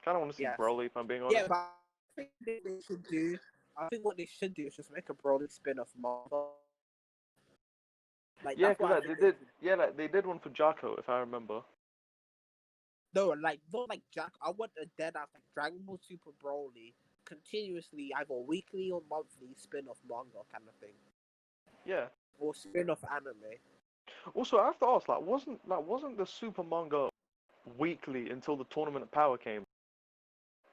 Kind of want to see Yes. Broly, if I'm being Yeah, honest. but I think they should do. I think what they should do is just make a Broly spin-off manga. Like Yeah, that's because what I like think they they did, should. yeah, like they did one for Jocko, if I remember. No, like not like Jack. I want a dead ass like Dragon Ball Super Broly continuously, either weekly or monthly spin-off manga kind of thing, Yeah. or spin-off anime. Also, I have to ask, wasn't the Super manga weekly until the Tournament of Power came?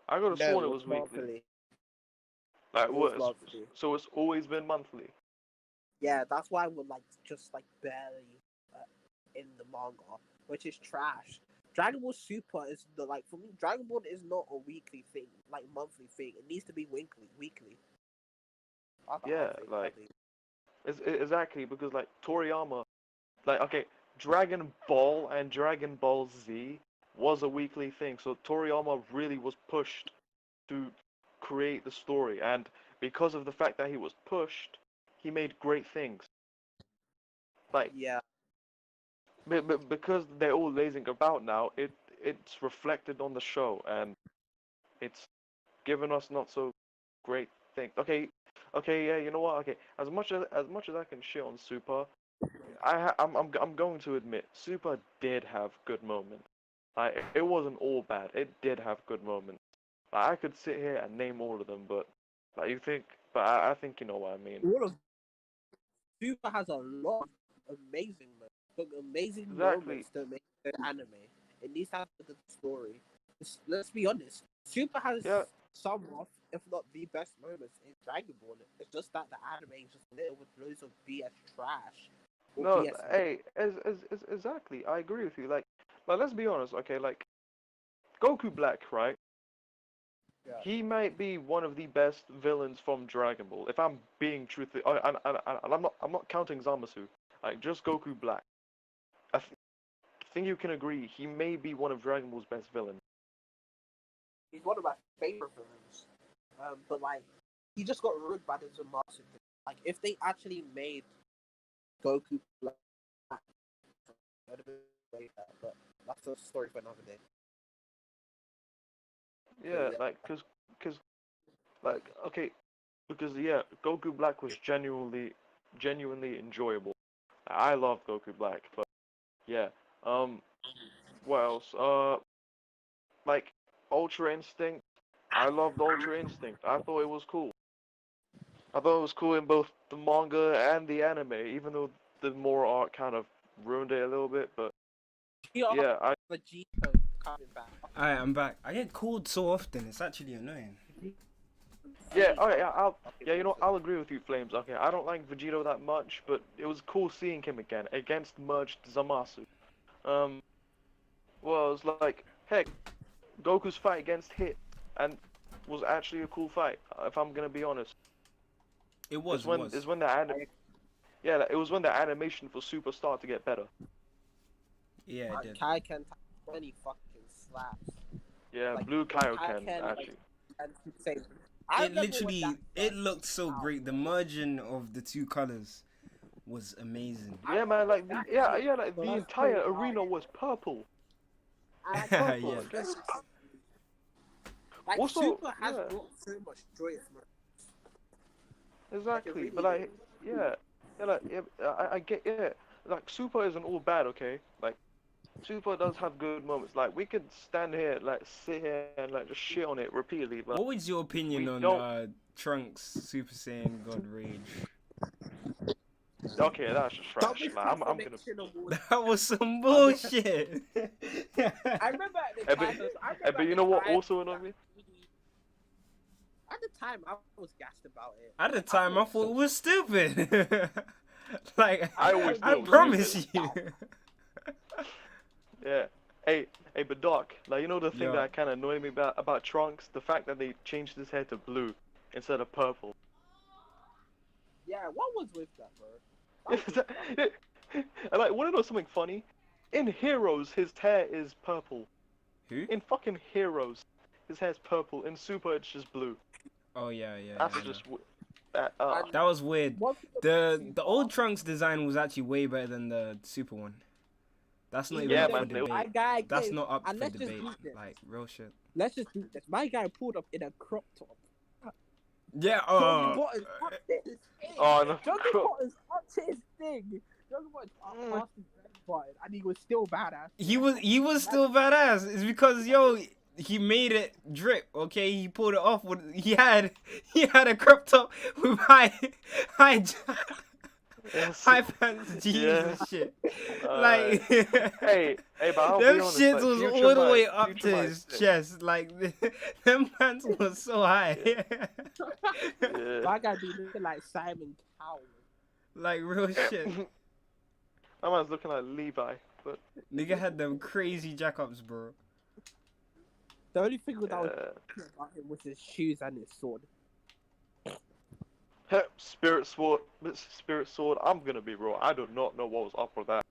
I could have No, sworn it it was was weekly. monthly. Like, It was was monthly. so it's always been monthly. Yeah, that's why we're like just like barely in the manga, which is trash. Dragon Ball Super is the like for me. Dragon Ball is not a weekly thing, like monthly thing. It needs to be weekly. Weekly. That's what I Yeah, think. I like think. exactly because like Toriyama, like okay, Dragon Ball and Dragon Ball Z was a weekly thing, so Toriyama really was pushed to create the story, and because of the fact that he was pushed, he made great things. Like, Yeah. because they're all lazing about now, it's reflected on the show, and it's given us not so great things. Okay, yeah, you know what? Okay, as much as I can shit on Super, I'm going to admit Super did have good moments. Like it wasn't all bad. It did have good moments. Like, I could sit here and name all of them, but like you think, but I think you know what I mean. All of Super has a lot of amazing amazing Exactly. moments to make an anime. It needs to have a good story. Let's be honest. Super has Yeah. some of, if not the best moments in Dragon Ball. It's just that the anime is just little with loads of BS trash or No, BS. hey, exactly. I agree with you. Like let's be honest, okay? Like Goku Black, right? Yeah. He might be one of the best villains from Dragon Ball. If I'm being truthful, and I'm not counting Zamasu. Like just Goku Black. I think you can agree he may be one of Dragon Ball's best villains. He's one of my favorite villains. But like, he just got ruined by the Zamasu thing. Like, if they actually made Goku Black, it would have been way better. But that's a story for another day. But Yeah, yeah. like like okay, because yeah, Goku Black was genuinely enjoyable. I loved Goku Black, but yeah. Um, what else? Like Ultra Instinct. I loved Ultra Instinct. I thought it was cool. I thought it was cool in both the manga and the anime, even though the more art kind of ruined it a little bit. But yeah, Vegeta coming back. Alright, I'm back. I get called so often, it's actually annoying. yeah, oh yeah, yeah, you know, I'll agree with you, Flames. Okay, I don't like Vegito that much, but it was cool seeing him again against merged Zamasu. Um, well, it was like, heck, Goku's fight against Hit, and was actually a cool fight. If I'm gonna be honest, It it's was, it when was. yeah, like, it was when the animation for Super started to get better. Yeah, it did. Kai can 20 fucking slaps. Yeah, Like, Blue when Kaioken Kaioken, like, actually. and say, I It remember when that literally, it first looked so came out, great. The bro. merging of the two colors was amazing. I Yeah, man, remember like that yeah, like the first entire came out, arena was purple. and I Purple, Yeah. okay? Like Also, Super has yeah. brought so much joy to me. Exactly, really but like, did. yeah, yeah, like, yeah, I get, yeah, like, Super isn't all bad, okay? Like, Super does have good moments. Like, we could stand here, like, sit here and like just shit on it repeatedly, but What was your opinion we on don't. Trunks Super Saiyan God Rage? Okay, that's just trash. Dumbest Like, I'm gonna. transformation award. That was some Dumbest- bullshit. I remember at the But, time. I remember but at you the know what time also annoyed me? At the time, I was gassed about it. At the Like, time, I thought it was stupid. Like, I always I knew it was promise stupid. you. Yeah. Hey, but Doc, like, you know the thing Yeah. that kind of annoyed me about Trunks, the fact that they changed his hair to blue instead of purple. Yeah, what was with that, bro? That was dumb. And like, wanna know something funny? In Heroes, his hair is purple. Who? In fucking Heroes, his hair's purple. In Super, it's just blue. Oh yeah, yeah. That's yeah, just no. that. That was weird. One thing The about the old Trunks design was actually way better than the Super one. That's not even Yeah, up man, for it was- My debate. guy That's gave- not up and for let's just debate. do this. Like real shit. Let's just do this. My guy pulled up in a crop top. Yeah. Johnny Button's up to his thing. Oh no. Johnny Button's up to his thing. Johnny Button's up past his red button, and he was still badass. He was still badass. It's because he made it drip. Okay, he pulled it off with he had a crop top with high Yes. high pants jeans Yeah. and shit. Alright. Like Hey, but I'll them be honest, shits like, was Future all the Mike- way up Future to Mike's his sick. chest. Like them pants was so high. Yeah. My guy be looking like Simon Cowell. Like real shit. That man's looking like Levi, but Nigga had them crazy jack-ups, bro. The only thing that was uh, different about him was his shoes and his sword. Spirit Sword. I'm gonna be real. I do not know what was up with that.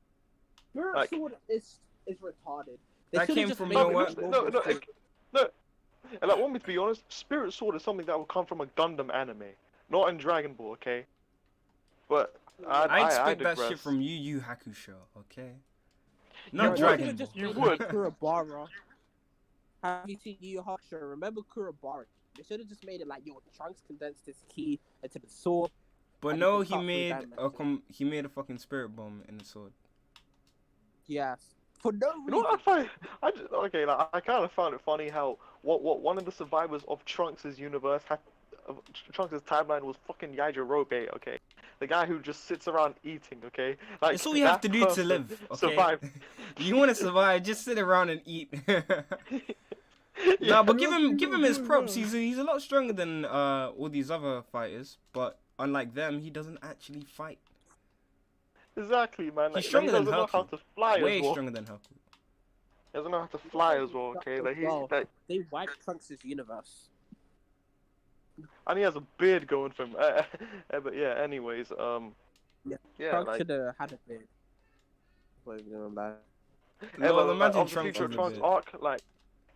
Spirit Like- sword is retarded. That should've came just from made your it work- more No, realistic. And like, want me to be honest? Spirit Sword is something that will come from a Gundam anime, not in Dragon Ball, okay? But I expect that digress. shit from Yu Yu Hakusho, okay? You Not would. Dragon should've Ball. just You made would. it Kurabara. Have you seen Yu Yu Hakusho? Remember Kurabara? They should have just made it like, yo, Trunks condensed his ki into the sword. But And no, you can cut through he made a fucking spirit bomb in the sword. Yes. For no You know reason. what I find? Okay, like, I kind of found it funny how what one of the survivors of Trunks' universe had Trunks' timeline was fucking Yajirobe, okay? The guy who just sits around eating, okay? Like, It's all you have that to do to person live, okay? survived. You want to survive, just sit around and eat. Yeah. Nah, but give him his props. He's a lot stronger than all these other fighters, but unlike them, he doesn't actually fight. Exactly, man. He's Like, stronger he than doesn't know how Haku. to fly Way as well. stronger than Haku. He doesn't know how to fly as well, okay? Like, Well, like, they wiped Trunks' universe. and he has a beard going from. But yeah, anyways, yeah, Trunks like, should have had a beard. Not even gonna lie. yeah, Lol, but, like, imagine of the Trunks Future with a Trunks beard. arc, like,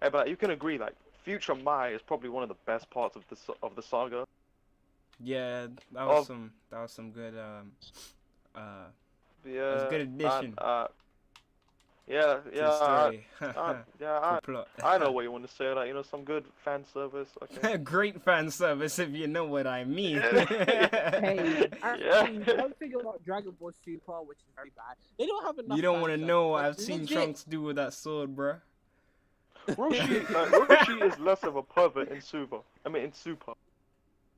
yeah, but you can agree, like, Future Mai is probably one of the best parts of the saga. Yeah, that was some good Yeah, was a good addition. Yeah, to the yeah, story. yeah. For plot. I know what you want to say, like, you know, some good fan service. Okay. Great fan service, if you know what I mean. Hey, Yeah. actually, one thing about Dragon Ball Super, which is very bad, they don't have enough. You don't want to know what I've seen legit. Trunks do with that sword, bruh. Roshi is less of a pervert in Super. I mean, in Super.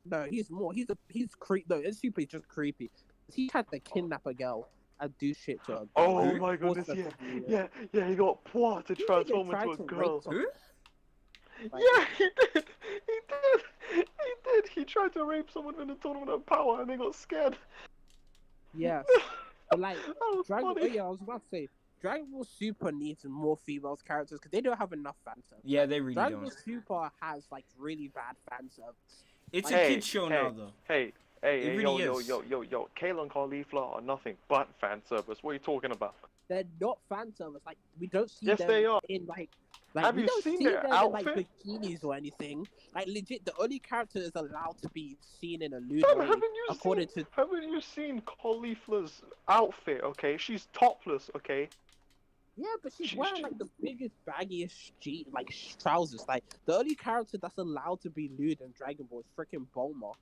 No, he's more. He's creep. No, in Super, he's just creepy. He tried to kidnap a girl and do shit to her. Oh Who? my goodness, Force her yeah, to do it. yeah, he got Poir to He transform tried into a to girl. rape someone. Who? Like, Yeah, he did. He tried to rape someone in the Tournament of Power and they got scared. Yes. But like, That was Dragon. Oh funny. yeah, I was about to say, Dragon Ball Super needs more female characters because they don't have enough fan service. Yeah, they really Dragon don't. Ball Super has like really bad fan service. It's Hey, a kid show hey. now, though. Hey, It really yo, is. Kayla and Cauliflower are nothing but fan service. What are you talking about? They're not fan service. Like we don't see Yes, them they are. in like Have we you don't seen see their them outfit? in like bikinis or anything. Like legit, the only character is allowed to be seen in a lewd Fam, way, according to. haven't you seen Cauliflower's outfit? Okay, she's topless. Okay. Yeah, but she's wearing like the biggest, baggiest trousers. Like the only character that's allowed to be nude in Dragon Ball is freaking Bulma.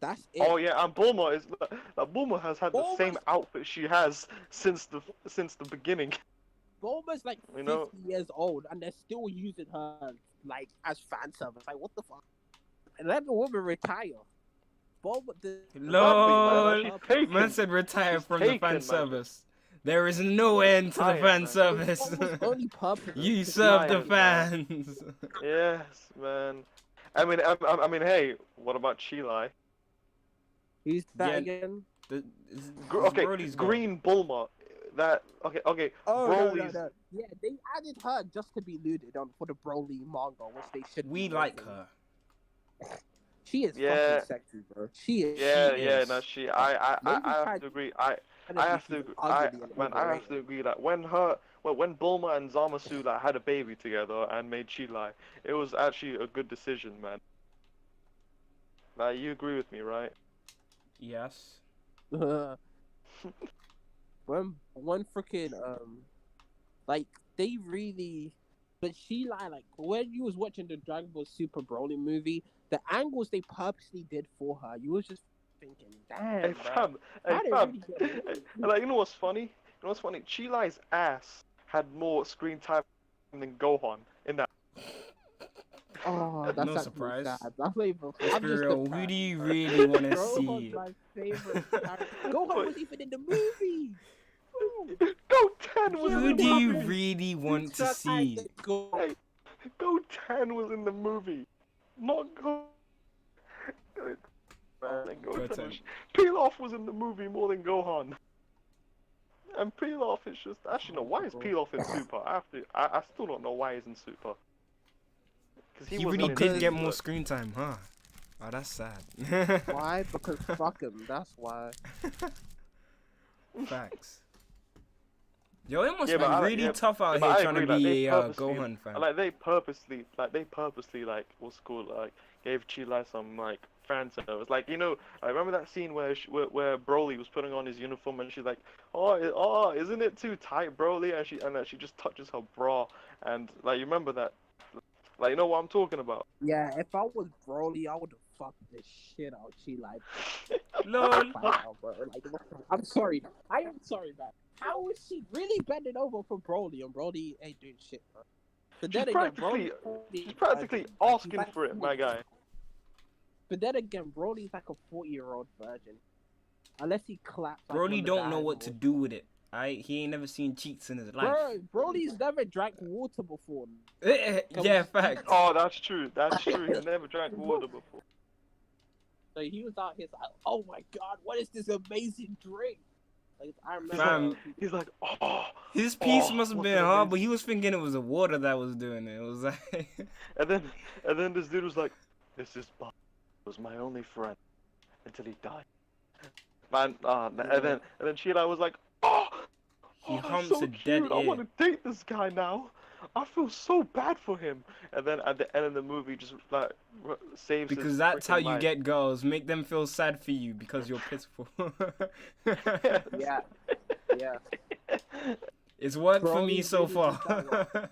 That's it. Oh yeah, and Bulma is like Bulma has had the same Bulma's outfit she has since the beginning. Bulma's like 50 You know, years old, and they're still using her like as fan service. Like, what the fuck? And let the woman retire. Bulma, Lol. She's taken. Man said retire She's from the taken, fan man. service. There is no end to the Retired, fan man. service. Bulma's only purpose. You is serve the Retired, man. fans. Yes, man. I mean, hey, what about Chilai? Who's that Yeah. again? Okay, Broly's gone. Green Bulma. That okay. Oh Broly's. no. Yeah, they added her just to be nuded on for the Broly manga, which they should. We be like making. her. She is Yeah. fucking sexy, bro. She is. Yeah, She yeah, is. no, I Maybe have try to agree. I I have to agree that when Bulma and Zamasu like had a baby together and made Chilai, it was actually a good decision, man. Like, you agree with me, right? Yes. One freaking like they really, but she like when you was watching the Dragon Ball Super Broly movie, the angles they purposely did for her, you was just thinking, damn, Hey bro. fam, How hey they fam. really get away with it? Like, you know what's funny? You know what's funny? Chilai's ass had more screen time than Gohan in that. Oh, that's No actually surprise. sad. I'm not even. Let's I'm be just real. Who depressed, do you bro. really want to Gohan's see? my favorite character. Gohan was even in the movie. Goten was Who in the do you movie. really want to Just like see? the Go- Hey, Goten was in the movie. Not Goten. Man, Goten. Pilaf was in the movie more than Gohan. And Pilaf is just actually no. Why is Pilaf in Super? I still don't know why he's in Super. Because He wasn't really in did Super. get more screen time, huh? Oh, that's sad. Why? Because fuck him. That's why. Facts. Yo, it must Yeah, be but really tough out but here I trying to agree, like, be they a purposely- Gohan fan. Like they purposely like what's it called like gave Chilai some like fan service. Like, you know, I remember that scene where Broly was putting on his uniform and she's like, oh, isn't it too tight, Broly? And then she just touches her bra and like you remember that, like, you know what I'm talking about. Yeah, if I was Broly, I would have fucked the shit out of Chilai. Lol. Bro. Like, I'm sorry. I am sorry, man. How is she really bending over for Broly and Broly ain't doing shit, bro? But She's then again, Broly's practically virgin. asking He's like for it, my 40. guy. But then again, Broly's like a 40-year-old virgin. Unless he claps. Like, Broly when the don't know guy what to was- do with it. He ain't never seen cheats in his life. Bro, Broly's never drank water before. Yeah, facts. Oh, that's true. That's true. He never drank water before. So he was out here like, oh my god, what is this amazing drink? Like, I remember. Fam. He's like, oh. His piece Oh, must have what's been that hard, mean? but he was thinking it was the water that was doing it. It was like, And then this dude was like, this is Bob. Was my only friend until he died. Man, and then Sheila was like, oh, He that's humps so a cute. dead I ear. want to date this guy now. I feel so bad for him. And then at the end of the movie, just like saves his because that's how freaking you life. get girls. Make them feel sad for you because you're pitiful. Yeah, yeah. It's worked for Broly me so really far. did that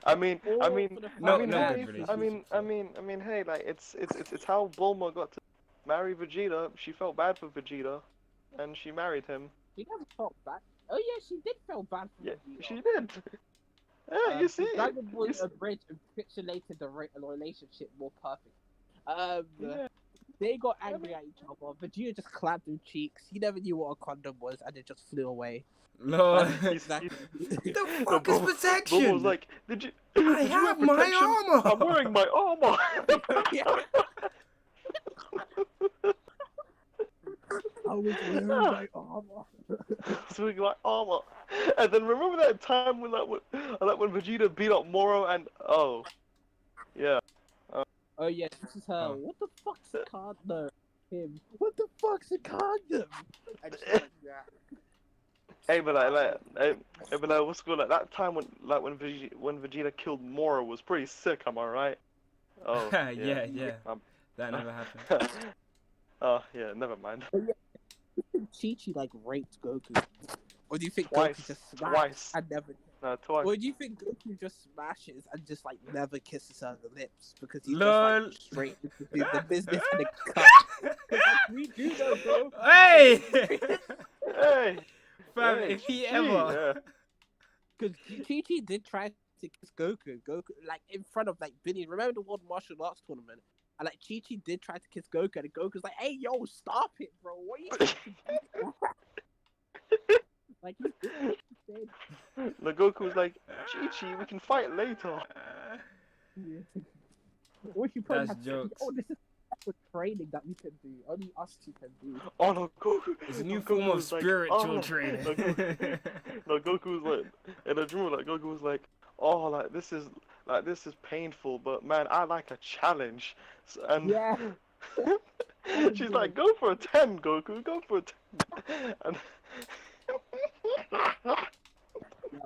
I mean, Or I mean, for the No, I mean, no hey, good relationship. I mean, hey, like it's how Bulma got to marry Vegeta. She felt bad for Vegeta, and she married him. She never felt bad. Oh yeah, she did feel bad for Yeah, Vegeta. she did. Yeah, you see, Dragon Ball you see- Bridge pixelated the relationship more perfect. yeah. They got angry at each other. Vegeta just clapped them cheeks. He never knew what a condom was, and it just flew away. Lord. Exactly. The fuck is Bulma protection? was like, did you I did you have my protection? armor. I'm wearing my armor. I was wearing my armor. Swinging my armor. And then remember that time when when Vegeta beat up Moro and yeah. Oh yeah, this is her. Oh. What the fuck's a condom? Him. What the fuck's a condom? And she's like, yeah. Hey, but what's cool? Like that time when Vegeta killed Moro was pretty sick. Am I right? Oh yeah, yeah. Um, That never happened. Oh yeah, never mind. Chi-Chi like raped Goku. Or do you think Twice. Goku just smashes Twice. and never? No, twice. Or do you think Goku just smashes and just like never kisses her on the lips because he's Lol. just like straight into the business and it cut? Like, we do know, bro. Hey! Hey! Fam, Hey, if he gee, ever. Because Chi-Chi did try to kiss Goku. Goku, like, in front of, like, Vinny. Remember the World Martial Arts Tournament? And, like, Chi-Chi did try to kiss Goku, and Goku's like, hey, yo, stop it, bro. What are you doing? Like, he said. The Goku was like, Chi-Chi, we can fight later. Or she probably That's had jokes. oh, this is for training that we can do. Only us two can do. Oh no, Goku! It's a new Goku form of was like, spiritual oh, training. No, Goku was like, in a dream, like Goku was like, oh, like this is painful, but man, I like a challenge. And Yeah. she's like, go for a 10, Goku, go for a 10. And Yeah,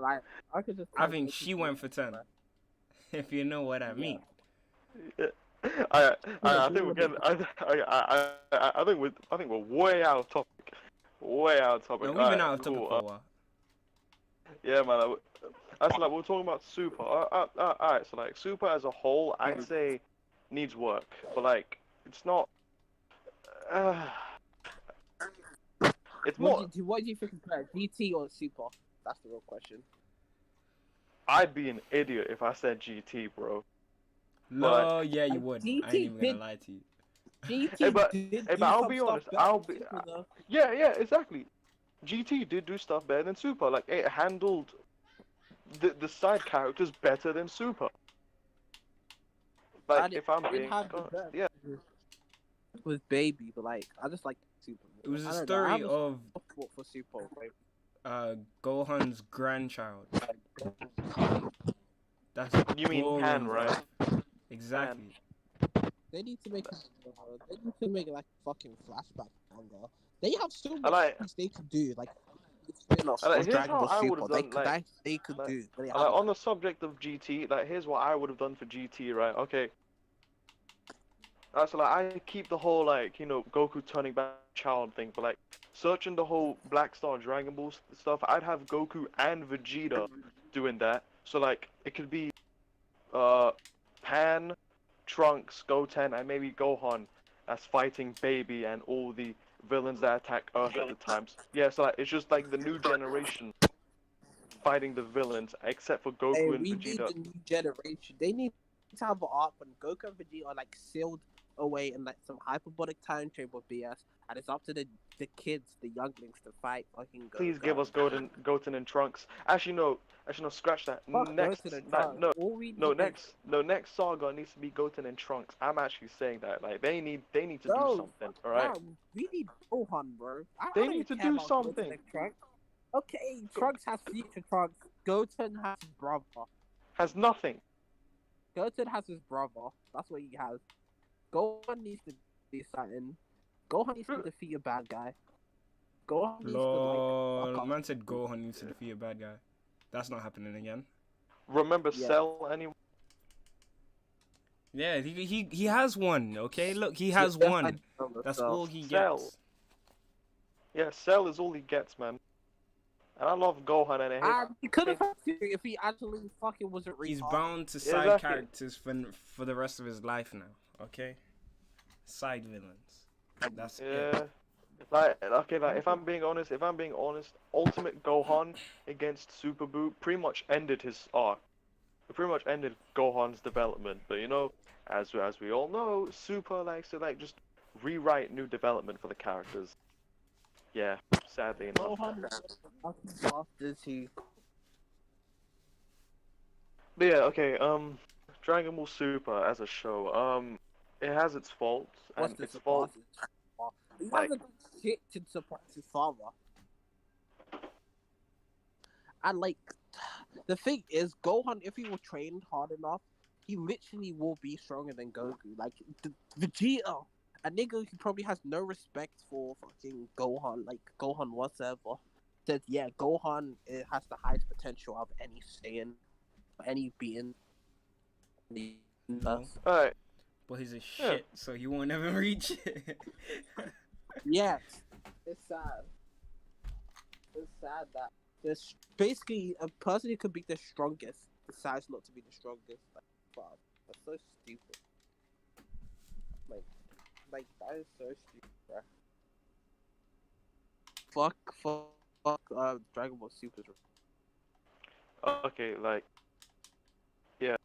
like, I could just. I think she went for 10. If you know what I mean. yeah. I think we're getting. I think we're way out of topic. Way out of topic. No, we've been Alright, out of topic cool. for a while. Yeah, man. That's like we're talking about Super. Alright, so like Super as a whole, I'd say needs work, but like it's not. It's more. What do you think is better, GT or Super? That's the real question. I'd be an idiot if I said GT, bro. No, yeah, you would. I ain't GT even gonna did- lie to you. GT Hey, but did I'll do some be stuff honest. better I'll than be. Super, though. Yeah, exactly. GT did do stuff better than Super. Like it handled the side characters better than Super. Like And if I'm it being had the honest, best yeah. with Baby, but like I just like Super. It was I a don't know, I story have a of soft spot for Super. Like, Gohan's grandchild. That's You mean boring, Han, bro. right? Exactly. they need to make like a fucking flashback manga. They have so I much like- things they could do. Like spin-offs I like- of here's Dragon how Ball I Super. would've They done, could like- they could like- do. But they Like, haven't. on the subject of GT, like here's what I would have done for GT, right? Okay. So like I keep the whole like Goku turning back child thing, but like searching the whole Black Star Dragon Ball stuff, I'd have Goku and Vegeta doing that. So like it could be Pan, Trunks, Goten, and maybe Gohan as fighting Baby and all the villains that attack Earth at the times. Yeah, so like it's just like the new generation fighting the villains, except for Goku Hey, and we need Vegeta. the new generation. They need to have an arc when Goku and Vegeta are like sealed away in like some hyperbolic time chamber BS, and it's up to the kids, the younglings, to fight fucking Goku. Please give us Goten and Trunks. Actually, no, scratch that. Next, next saga needs to be Goten and Trunks. I'm actually saying that. Like they need to do something. All right. We need Gohan, bro. They need to do something. Okay, Trunks has future Trunks. Goten has his brother. Has nothing. Goten has his brother. That's what he has. Gohan needs to do something. Gohan needs to defeat a bad guy. Gohan needs to Lol, like. man said Gohan needs to defeat a bad guy. That's not happening again. Remember Yeah. Cell anyone? Yeah, he has one. Okay, look, he has one. That's all he Cell. gets. Yeah, Cell is all he gets, man. And I love Gohan and He could have had to if he actually fucking wasn't retarded. He's bound to side Exactly. characters for the rest of his life now. Okay, side villains. That's Yeah. it. Like if I'm being honest, Ultimate Gohan against Super Buu pretty much ended his arc. It pretty much ended Gohan's development. But as we all know, Super likes to just rewrite new development for the characters. Yeah, sadly enough. Gohan after he. But yeah, okay, Dragon Ball Super as a show, it has its faults, and its fault. He like- hasn't done shit to surprise his father. And like, the thing is, Gohan, if he were trained hard enough, he literally will be stronger than Goku. Like, Vegeta, a nigga who probably has no respect for fucking Gohan, like Gohan whatsoever, says, yeah, Gohan has the highest potential of any Saiyan, any being. Alright, But he's a shit, so he won't ever reach it. Yes, it's sad. It's sad that this basically a person who could be the strongest decides not to be the strongest. Like, fuck, that's so stupid. Like, that is so stupid, bro. Fuck. Dragon Ball Super. Okay, like, yeah,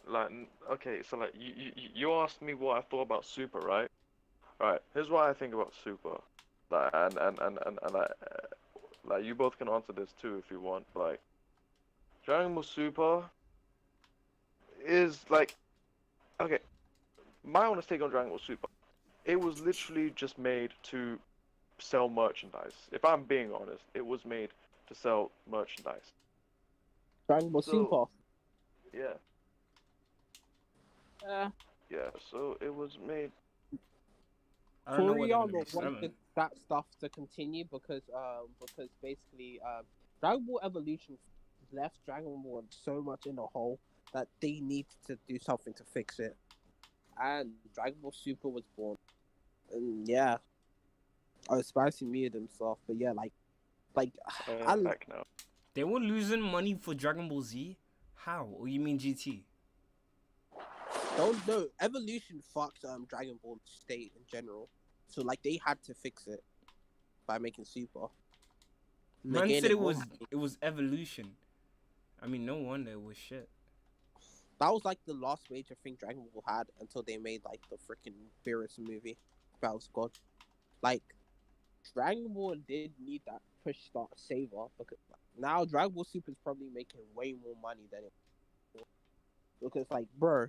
like, okay, so like, you asked me what I thought about Super, right? Right. Here's what I think about Super. Like, and like, you both can answer this too if you want. Like, Dragon Ball Super is like, okay, my honest take on Dragon Ball Super. It was literally just made to sell merchandise. If I'm being honest, it was made to sell merchandise. Dragon Ball So, Super. yeah, Uh, yeah. So it was made. I don't know what they're gonna be Toriyama wanted selling. that stuff to continue because basically Dragon Ball Evolution left Dragon Ball so much in a hole that they needed to do something to fix it, and Dragon Ball Super was born. And yeah, Spicy muted himself, but yeah, like I Back now. They were losing money for Dragon Ball Z. How? Or you mean GT? don't know. Evolution fucked Dragon Ball state in general, so like they had to fix it by making Super. And they Man gained said it more. it was evolution. I mean, no wonder it was shit. That was like the last major thing Dragon Ball had until they made like the freaking Beerus movie. That was God. Like Dragon Ball did need that push start saver because now Dragon Ball Super is probably making way more money than it because like bro,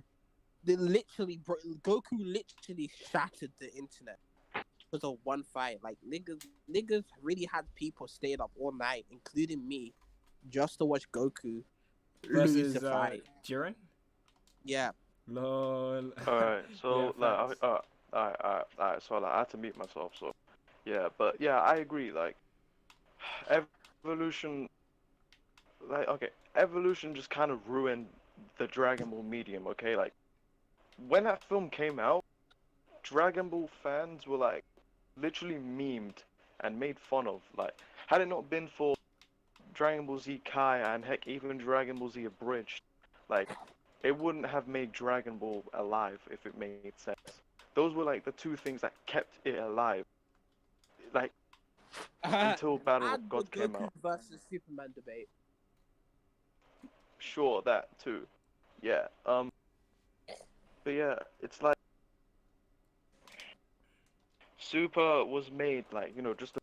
Goku literally shattered the internet because of one fight. Like niggas really had people staying up all night, including me, just to watch Goku lose the Versus fight. Jiren? Alright, Yeah. so Yeah, facts. alright, so like, I had to mute myself, so yeah, but yeah, I agree. Like, evolution, like, okay, evolution just kind of ruined the Dragon Ball medium. Okay, like when that film came out, Dragon Ball fans were like literally memed and made fun of. Like, had it not been for Dragon Ball Z Kai and heck, even Dragon Ball Z Abridged, like, it wouldn't have made Dragon Ball alive if it made sense. Those were like the two things that kept it alive, like until Battle of And the Gods came Goku out. versus Superman debate. Sure, that too. Yeah. But yeah, it's like Super was made like just to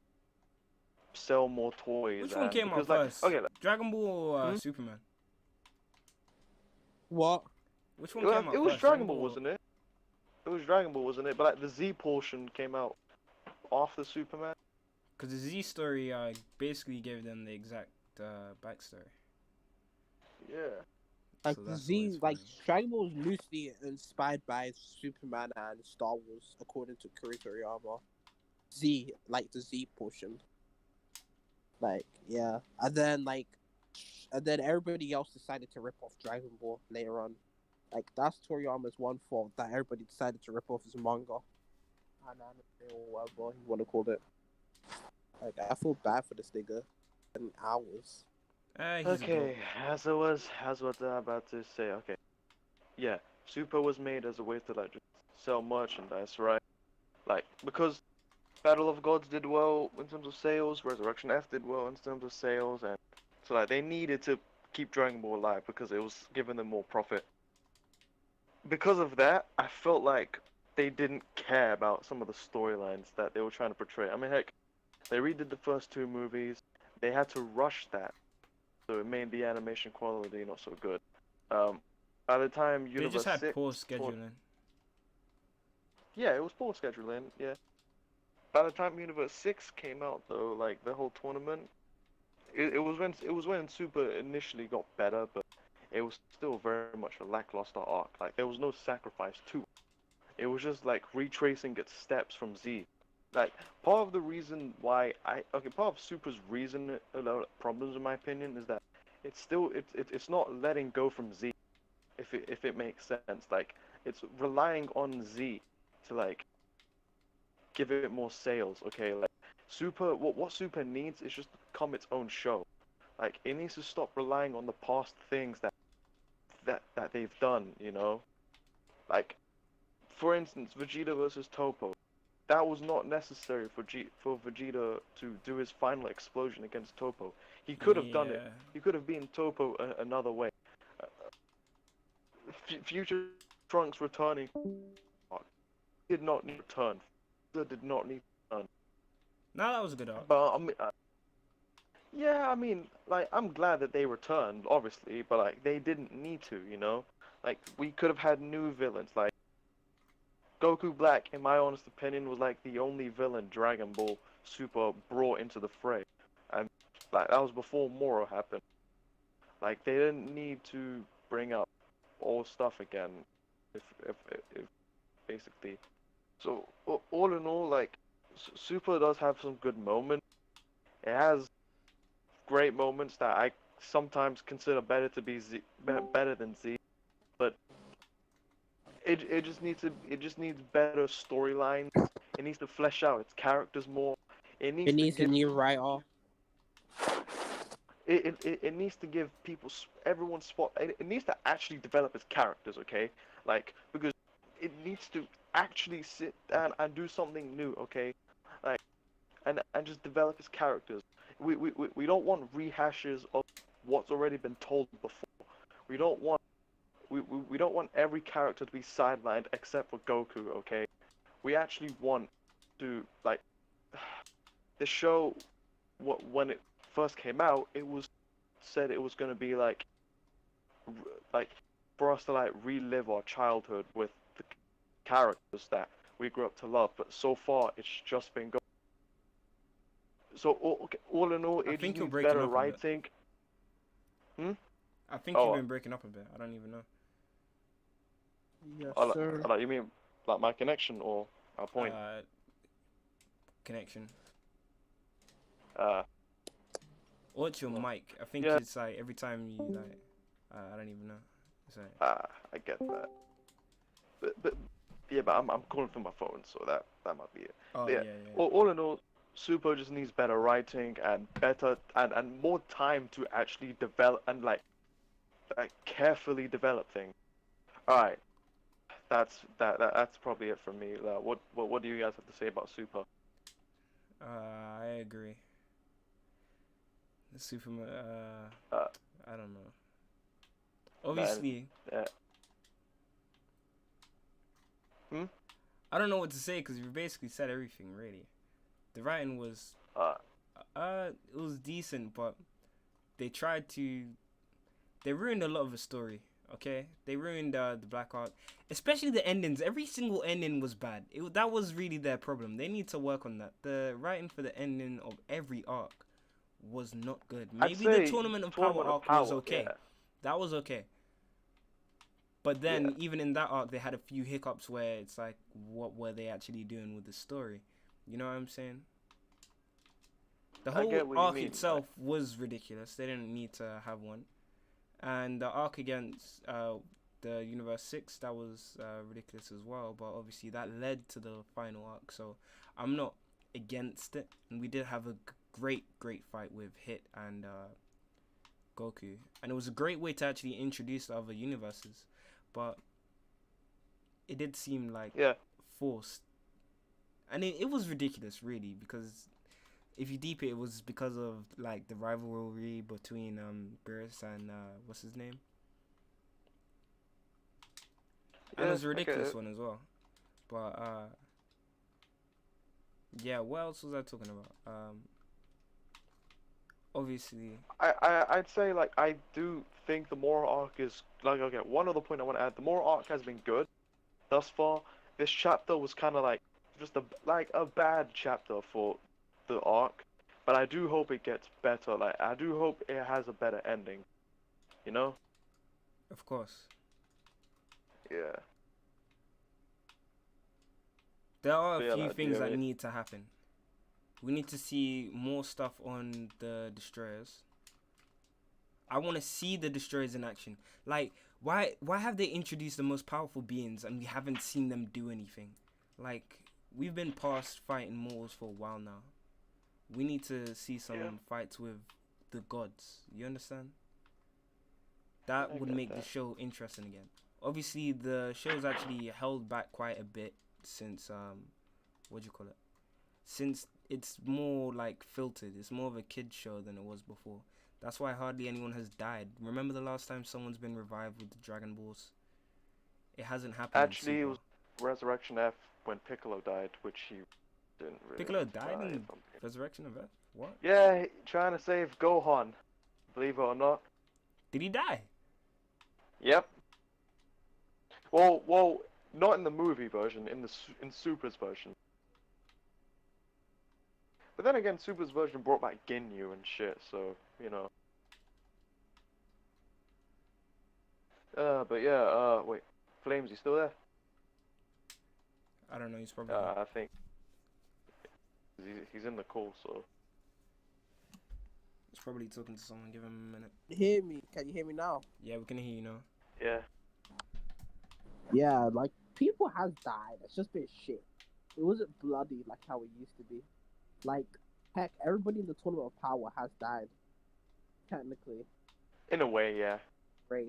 sell more toys Which one and came out because like first? okay, like, Dragon Ball or hmm? Superman? What? Which one came It out was first? Dragon Ball, wasn't it? It was Dragon Ball, wasn't it? But like the Z portion came out after Superman. Because the Z story basically gave them the exact backstory. Yeah. Like So the that's why it's Z, like funny. Dragon Ball is loosely inspired by Superman and Star Wars, according to Toriyama. Z, like the Z portion. Like yeah, and then everybody else decided to rip off Dragon Ball later on. Like that's Toriyama's one fault that everybody decided to rip off his manga, and anime or whatever you want to call it. Like I feel bad for this nigga. And hours. He's a goat. Okay, as what I'm about to say. Okay, yeah, Super was made as a way to like just sell merchandise, right? Like because Battle of Gods did well in terms of sales, Resurrection F did well in terms of sales, and so like they needed to keep Dragon Ball alive because it was giving them more profit. Because of that, I felt like they didn't care about some of the storylines that they were trying to portray. I mean, heck, they redid the first two movies. They had to rush that, so it made the animation quality not so good. Um, by the time They just Universe had 6, poor for, scheduling. yeah, it was poor scheduling, yeah. By the time Universe 6 came out, though, like the whole tournament, it was when Super initially got better, but it was still very much a lackluster arc. Like there was no sacrifice to it. It was just like retracing its steps from Z. Like part of the reason why part of Super's reason problems in my opinion is that it's not letting go from Z if it makes sense. Like it's relying on Z to like give it more sales. Okay, like Super, what Super needs is just to become its own show. Like it needs to stop relying on the past things that they've done. Like for instance, Vegeta versus Topo. That was not necessary for Vegeta to do his final explosion against Topo. He could have done it. Yeah. He could have beaten Topo another way. Uh, Future Trunks returning did not need to return. Vegeta did not need to return. No, that was a good arc. But I mean, yeah, I mean, like I'm glad that they returned, obviously, but like they didn't need to. Like we could have had new villains. Like Goku Black, in my honest opinion, was like the only villain Dragon Ball Super brought into the fray, and like that was before Moro happened. Like they didn't need to bring up old stuff again, if basically. So all in all, like Super does have some good moments. It has great moments that I sometimes consider better to be better than Z, but it just needs better storylines. It needs to flesh out its characters more. It needs It to needs a give new writer. it needs to give people everyone spot. It needs to actually develop its characters, okay? Like because it needs to actually sit down and do something new, okay? Like and just develop its characters. We don't want rehashes of what's already been told before. We don't want we don't want every character to be sidelined except for Goku, okay? We actually want to like the show when it first came out, it was said it was going to be like for us to like relive our childhood with the characters that we grew up to love, but so far it's just been so all in all I it just think you're needs breaking better up a bit. writing. I think you've Oh, been breaking up a bit. I don't even know. Yes, oh, sir. you mean like my connection or our point? Connection. Uh, Or it's your well, mic. I think yeah, it's like every time you like. I don't even know. It's like, I get that. But yeah, but I'm calling from my phone, so that might be it. oh But yeah, yeah, yeah. all in all, Super just needs better writing and better and more time to actually develop and like carefully develop things. All right, that's probably it from me. What do you guys have to say about Super? I agree. The Superman. Uh, I don't know. man, Obviously, uh, hmm? I don't know what to say because you basically said everything. Really, the writing was Uh, it was decent, but they tried to they ruined a lot of the story. Okay, they ruined the Black Ark, especially the endings. Every single ending was bad. That was really their problem. They need to work on that. The writing for the ending of every arc was not good. I'd Maybe the say Tournament of Power Tournament of arc was Power, okay. yeah, That was okay. But yeah. then even in that arc, they had a few hiccups where it's like, what were they actually doing with the story? You know what I'm saying? The I whole get what you arc mean. itself was ridiculous. They didn't need to have one. And the arc against the Universe 6, that was ridiculous as well. But obviously that led to the final arc. So I'm not against it. And we did have a great fight with Hit and Goku. And it was a great way to actually introduce the other universes. But it did seem like Yeah, forced. And it was ridiculous, really, because if you deep it, it was because of like the rivalry between Beerus and what's his name? And it yeah, was a I get ridiculous it. one as well. But yeah, what else was I talking about? Obviously, I'd say like I do think the Mora arc is like okay. One other point I want to add: the Mora arc has been good thus far. This chapter was kind of like just a bad chapter for the arc, but I do hope it gets better. Like I do hope it has a better ending. You know? of course, Yeah. there are But a yeah, few like, do you things have that any? need to happen. We need to see more stuff on the destroyers. I want to see the destroyers in action. Like, why have they introduced the most powerful beings and we haven't seen them do anything? Like, we've been past fighting mortals for a while now. We need to see some Yeah. fights with the gods. You understand? That I would get make the that. show interesting again. Obviously, the show's actually held back quite a bit since what do you call it? Since it's more like filtered. It's more of a kid show than it was before. That's why hardly anyone has died. Remember the last time someone's been revived with the Dragon Balls? It hasn't happened Actually, in it Super. was Resurrection F when Piccolo died, which he didn't really Piccolo died die, in if I'm being- Resurrection of F? What? Yeah, trying to save Gohan. Believe it or not. Did he die? Yep. Well, not in the movie version, in Super's version. But then again, Super's version brought back Ginyu and shit, so you know. But yeah. Wait, Flames, you still there? I don't know. He's probably. I think he's in the call, so. He's probably talking to someone. Give him a minute. Hear me? Can you hear me now? Yeah, we can hear you now. Yeah. Yeah, like people has died. It's just been shit. It wasn't bloody like how it used to be. Like heck, everybody in the Tournament of Power has died. Technically, In a way, yeah. race.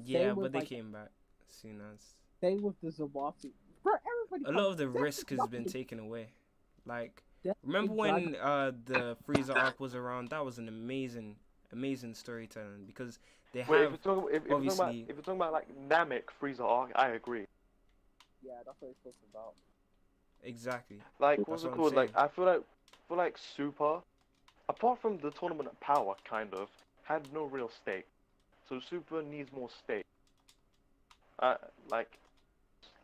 Yeah, with, but they like- came back soon as. Same with the Zawasi. Bro, everybody. A lot of the there's risk has been nothing- taken away. Like, there's remember Dragon- when the Frieza arc was around? That was an amazing storytelling because they Wait, have if you're obviously. talking about like Namek Frieza arc, I agree. Yeah, that's what it's talking about. Exactly. Like, That's what's it what I'm called? Like, saying. I feel like Super, apart from the Tournament of Power, kind of had no real stake. So Super needs more stake. Like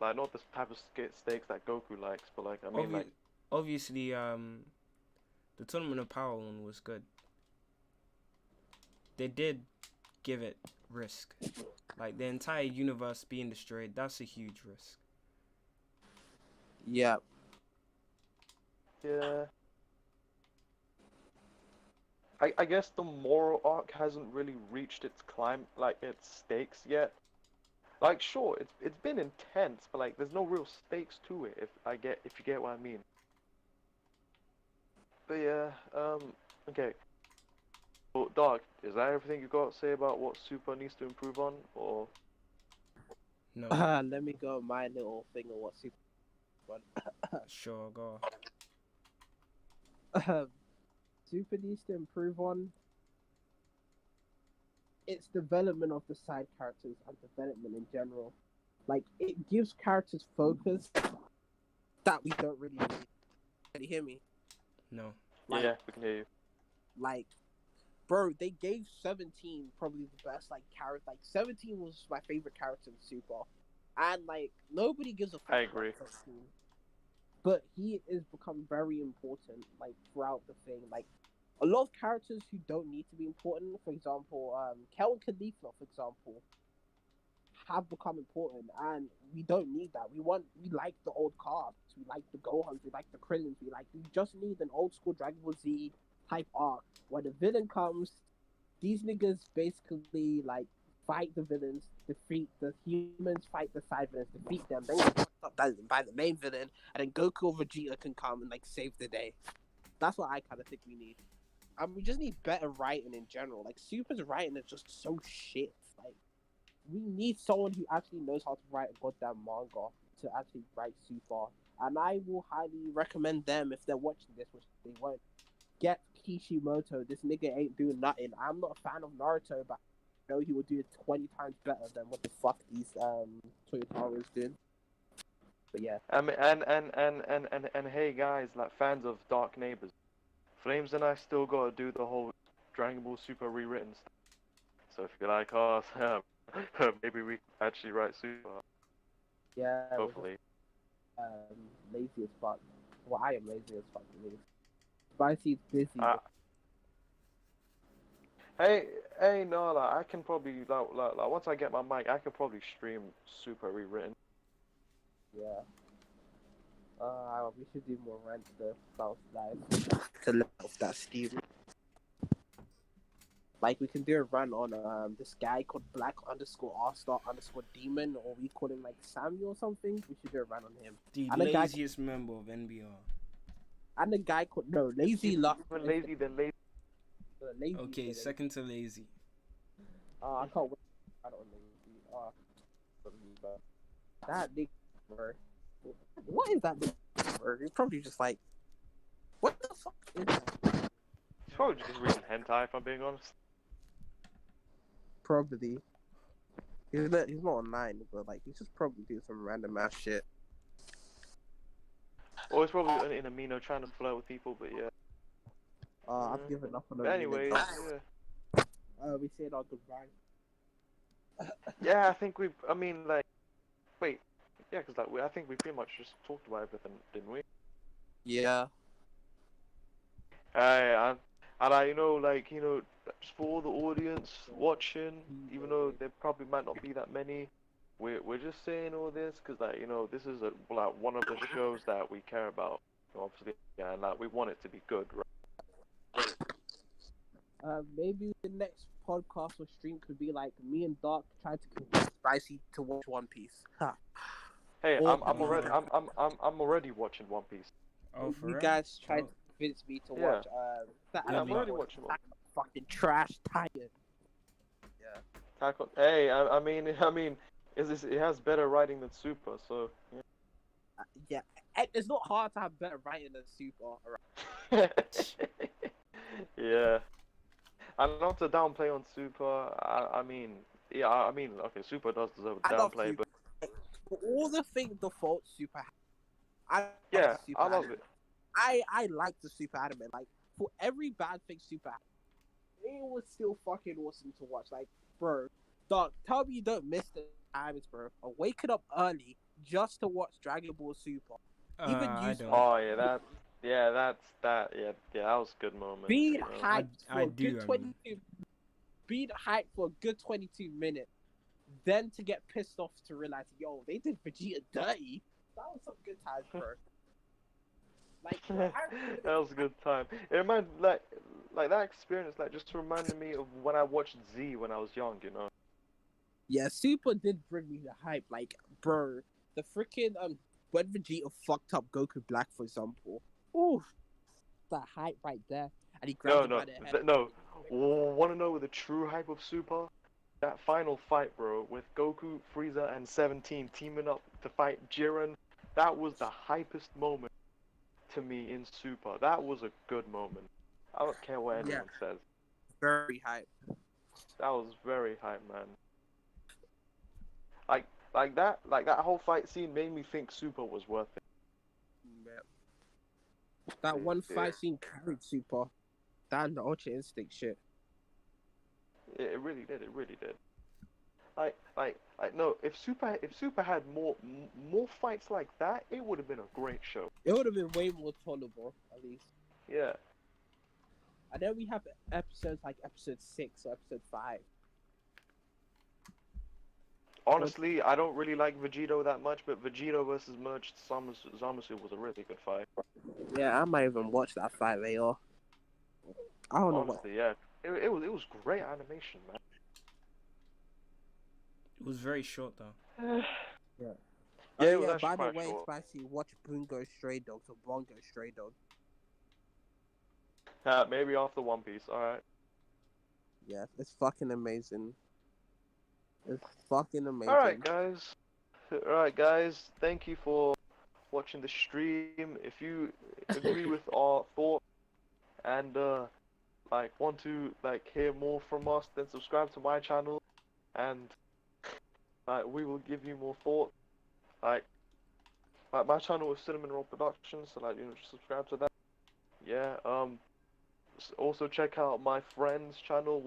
not this type of stakes that Goku likes, but like I mean, like Obviously, the Tournament of Power one was good. They did give it risk. Like the entire universe being destroyed, that's a huge risk. Yeah. yeah. I guess the moral arc hasn't really reached its its stakes yet. Like sure, it's been intense, but like there's no real stakes to it if you get what I mean. But yeah, okay. Well, Doc, is that everything you got to say about what Super needs to improve on, or? No, Let me go my little thing of what Super. sure, go. Super needs to improve on its development of the side characters and development in general. Like it gives characters focus that we don't really need. Can you hear me? No. Like, Yeah, we can hear you. Like, bro, they gave 17 probably the best like character. Like 17 was my favorite character in Super, and like nobody gives a fuck I about agree. 17. But he is become very important like throughout the thing. Like a lot of characters who don't need to be important, for example, Kel Khalifa, for example, have become important, and we don't need that. We like the old cards, we like the Gohans, we like the Krillins, we just need an old school Dragon Ball Z type arc where the villain comes, these niggas basically like fight the villains, defeat the humans, fight the side villains, defeat them, then get fucked up by the main villain, and then Goku or Vegeta can come and like save the day. That's what I kind of think we need. We just need better writing in general. Like Super's writing is just so shit. Like we need someone who actually knows how to write a goddamn manga to actually write Super. And I will highly recommend them if they're watching this, which they won't. Get Kishimoto. This nigga ain't doing nothing. I'm not a fan of Naruto, but I know he will do it 20 times better than what the fuck these Toyotaro's doing. But yeah. And hey guys, like fans of Dark Neighbors, Flames and I still gotta do the whole Dragon Ball Super rewritten stuff. So if you like us, maybe we actually write Super. Yeah. Hopefully. Lazy as fuck. Well, I am lazy as fuck. Spicy's busy. Hey, no, like I can probably like once I get my mic, I can probably stream Super rewritten. Yeah. We should do more rent stuff about live to let off that steam. Like we can do a run on this guy called Black _R__ Demon, or we call him like Samuel or something. We should do a run on him. The And a guy- laziest member of NBR. And the guy called Lazy Luck. Even lazy than lazy. Lazy. Okay, second to lazy. I can't wait. I don't know. That nigga, bro. What is that nigga, bro? He's probably just like, what the fuck is that? He's probably just reading hentai, if I'm being honest. Probably. He's not online, but like he's just probably doing some random ass shit. Or he's probably in Amino trying to flirt with people, but yeah. I've given up on But anyways, yeah. we said our goodbye. Yeah, I think I mean, like, wait. Yeah, because like, I think we pretty much just talked about everything, didn't we? Yeah. And like, just for all the audience watching, even though there probably might not be that many, we're just saying all this because, like, this is like one of the shows that we care about, obviously, yeah, and like we want it to be good, right? Maybe the next podcast or stream could be like me and Dark trying to convince Spicy to watch One Piece. Hey, Or I'm already watching One Piece. Oh, for you real? guys tried Oh. to convince me to Yeah. watch that Yeah, I'm anime already was watching One fucking trash tired. Yeah. Hey, I mean, it has better writing than Super, so yeah. Yeah. It's not hard to have better writing than Super. Alright. Yeah. And not to downplay on Super, I mean, yeah, I mean, okay, Super does deserve a I love downplay, Super. but For all the things the fault Super had, I love yeah, the Super I love anime. it. I like the Super anime. Like, for every bad thing Super had, it was still fucking awesome to watch. Like, bro, dog, tell me you don't miss the times, bro. Of waking up early just to watch Dragon Ball Super. Even I you, don't. Oh yeah, that was a good moment. being you know. hyped for I a do, good I 22, being hyped for a good 22 minutes, then to get pissed off to realize, yo, they did Vegeta dirty. That was some good times, bro. Like, That was a good time. It reminded like that experience like just reminded me of when I watched Z when I was young, yeah, Super did bring me the hype. Like, bro, the freaking when Vegeta fucked up Goku Black, for example. Ooh, the hype right there, and he grabbed him by the head. No. Want to know the true hype of Super? That final fight, bro, with Goku, Frieza, and 17 teaming up to fight Jiren. That was the hypest moment to me in Super. That was a good moment. I don't care what anyone says. Very hype. That was very hype, man. Like that whole fight scene made me think Super was worth it. Yeah. That one fight scene carried Super. That and the Ultra Instinct shit. It really did. It really did. Like no. If Super had more fights like that, it would have been a great show. It would have been way more tolerable, at least. Yeah. And then we have episodes like episode 6 or episode 5. Honestly, I don't really like Vegito that much, but Vegito versus Merged Zamasu was a really good fight. Yeah, I might even watch that 5 AR. I don't know what. Honestly, yeah. It was great animation, man. It was very short though. Yeah. Oh, It was yeah, actually by the quite way, short. Spicy, watch Bungo Stray Dogs or Bongo Stray Dogs. Maybe after One Piece. All right. Yeah, it's fucking amazing. It's fucking amazing. All right, guys. Thank you for watching the stream. If you agree with our thoughts and like want to like hear more from us, then subscribe to my channel, and like we will give you more thoughts. Like my channel is Cinnamon Roll Productions, so like just subscribe to that. Yeah. Also check out my friend's channel.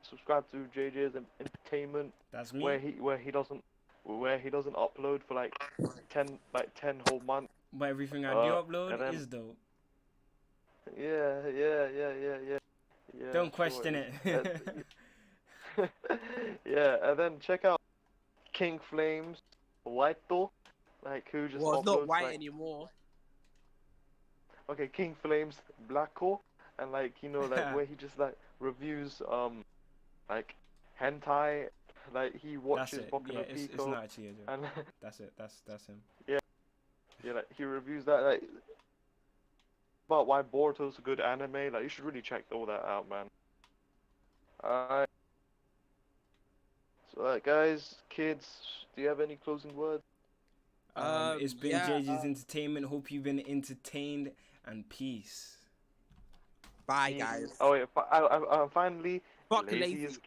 Subscribe to JJ's Entertainment. That's me. Where he doesn't upload for like 10 whole months. But everything I do upload then, is dope. Yeah. Don't question it. Yeah, and then check out King Flames White Door, like who just well, it's not uploads, white like, anymore. Okay, King Flames Black Core, and like like where he just like reviews like hentai, like he watches Boku no it's Pico, not actually a joke. and That's it. That's him. yeah, like he reviews that, like about why Boruto's a good anime. Like, you should really check all that out, man. Alright. So, guys, kids, do you have any closing words? It's been Yeah. JJ's Entertainment. Hope you've been entertained, and peace. Bye, Peace. guys. Oh, yeah, finally, Fuck lazy is lazy.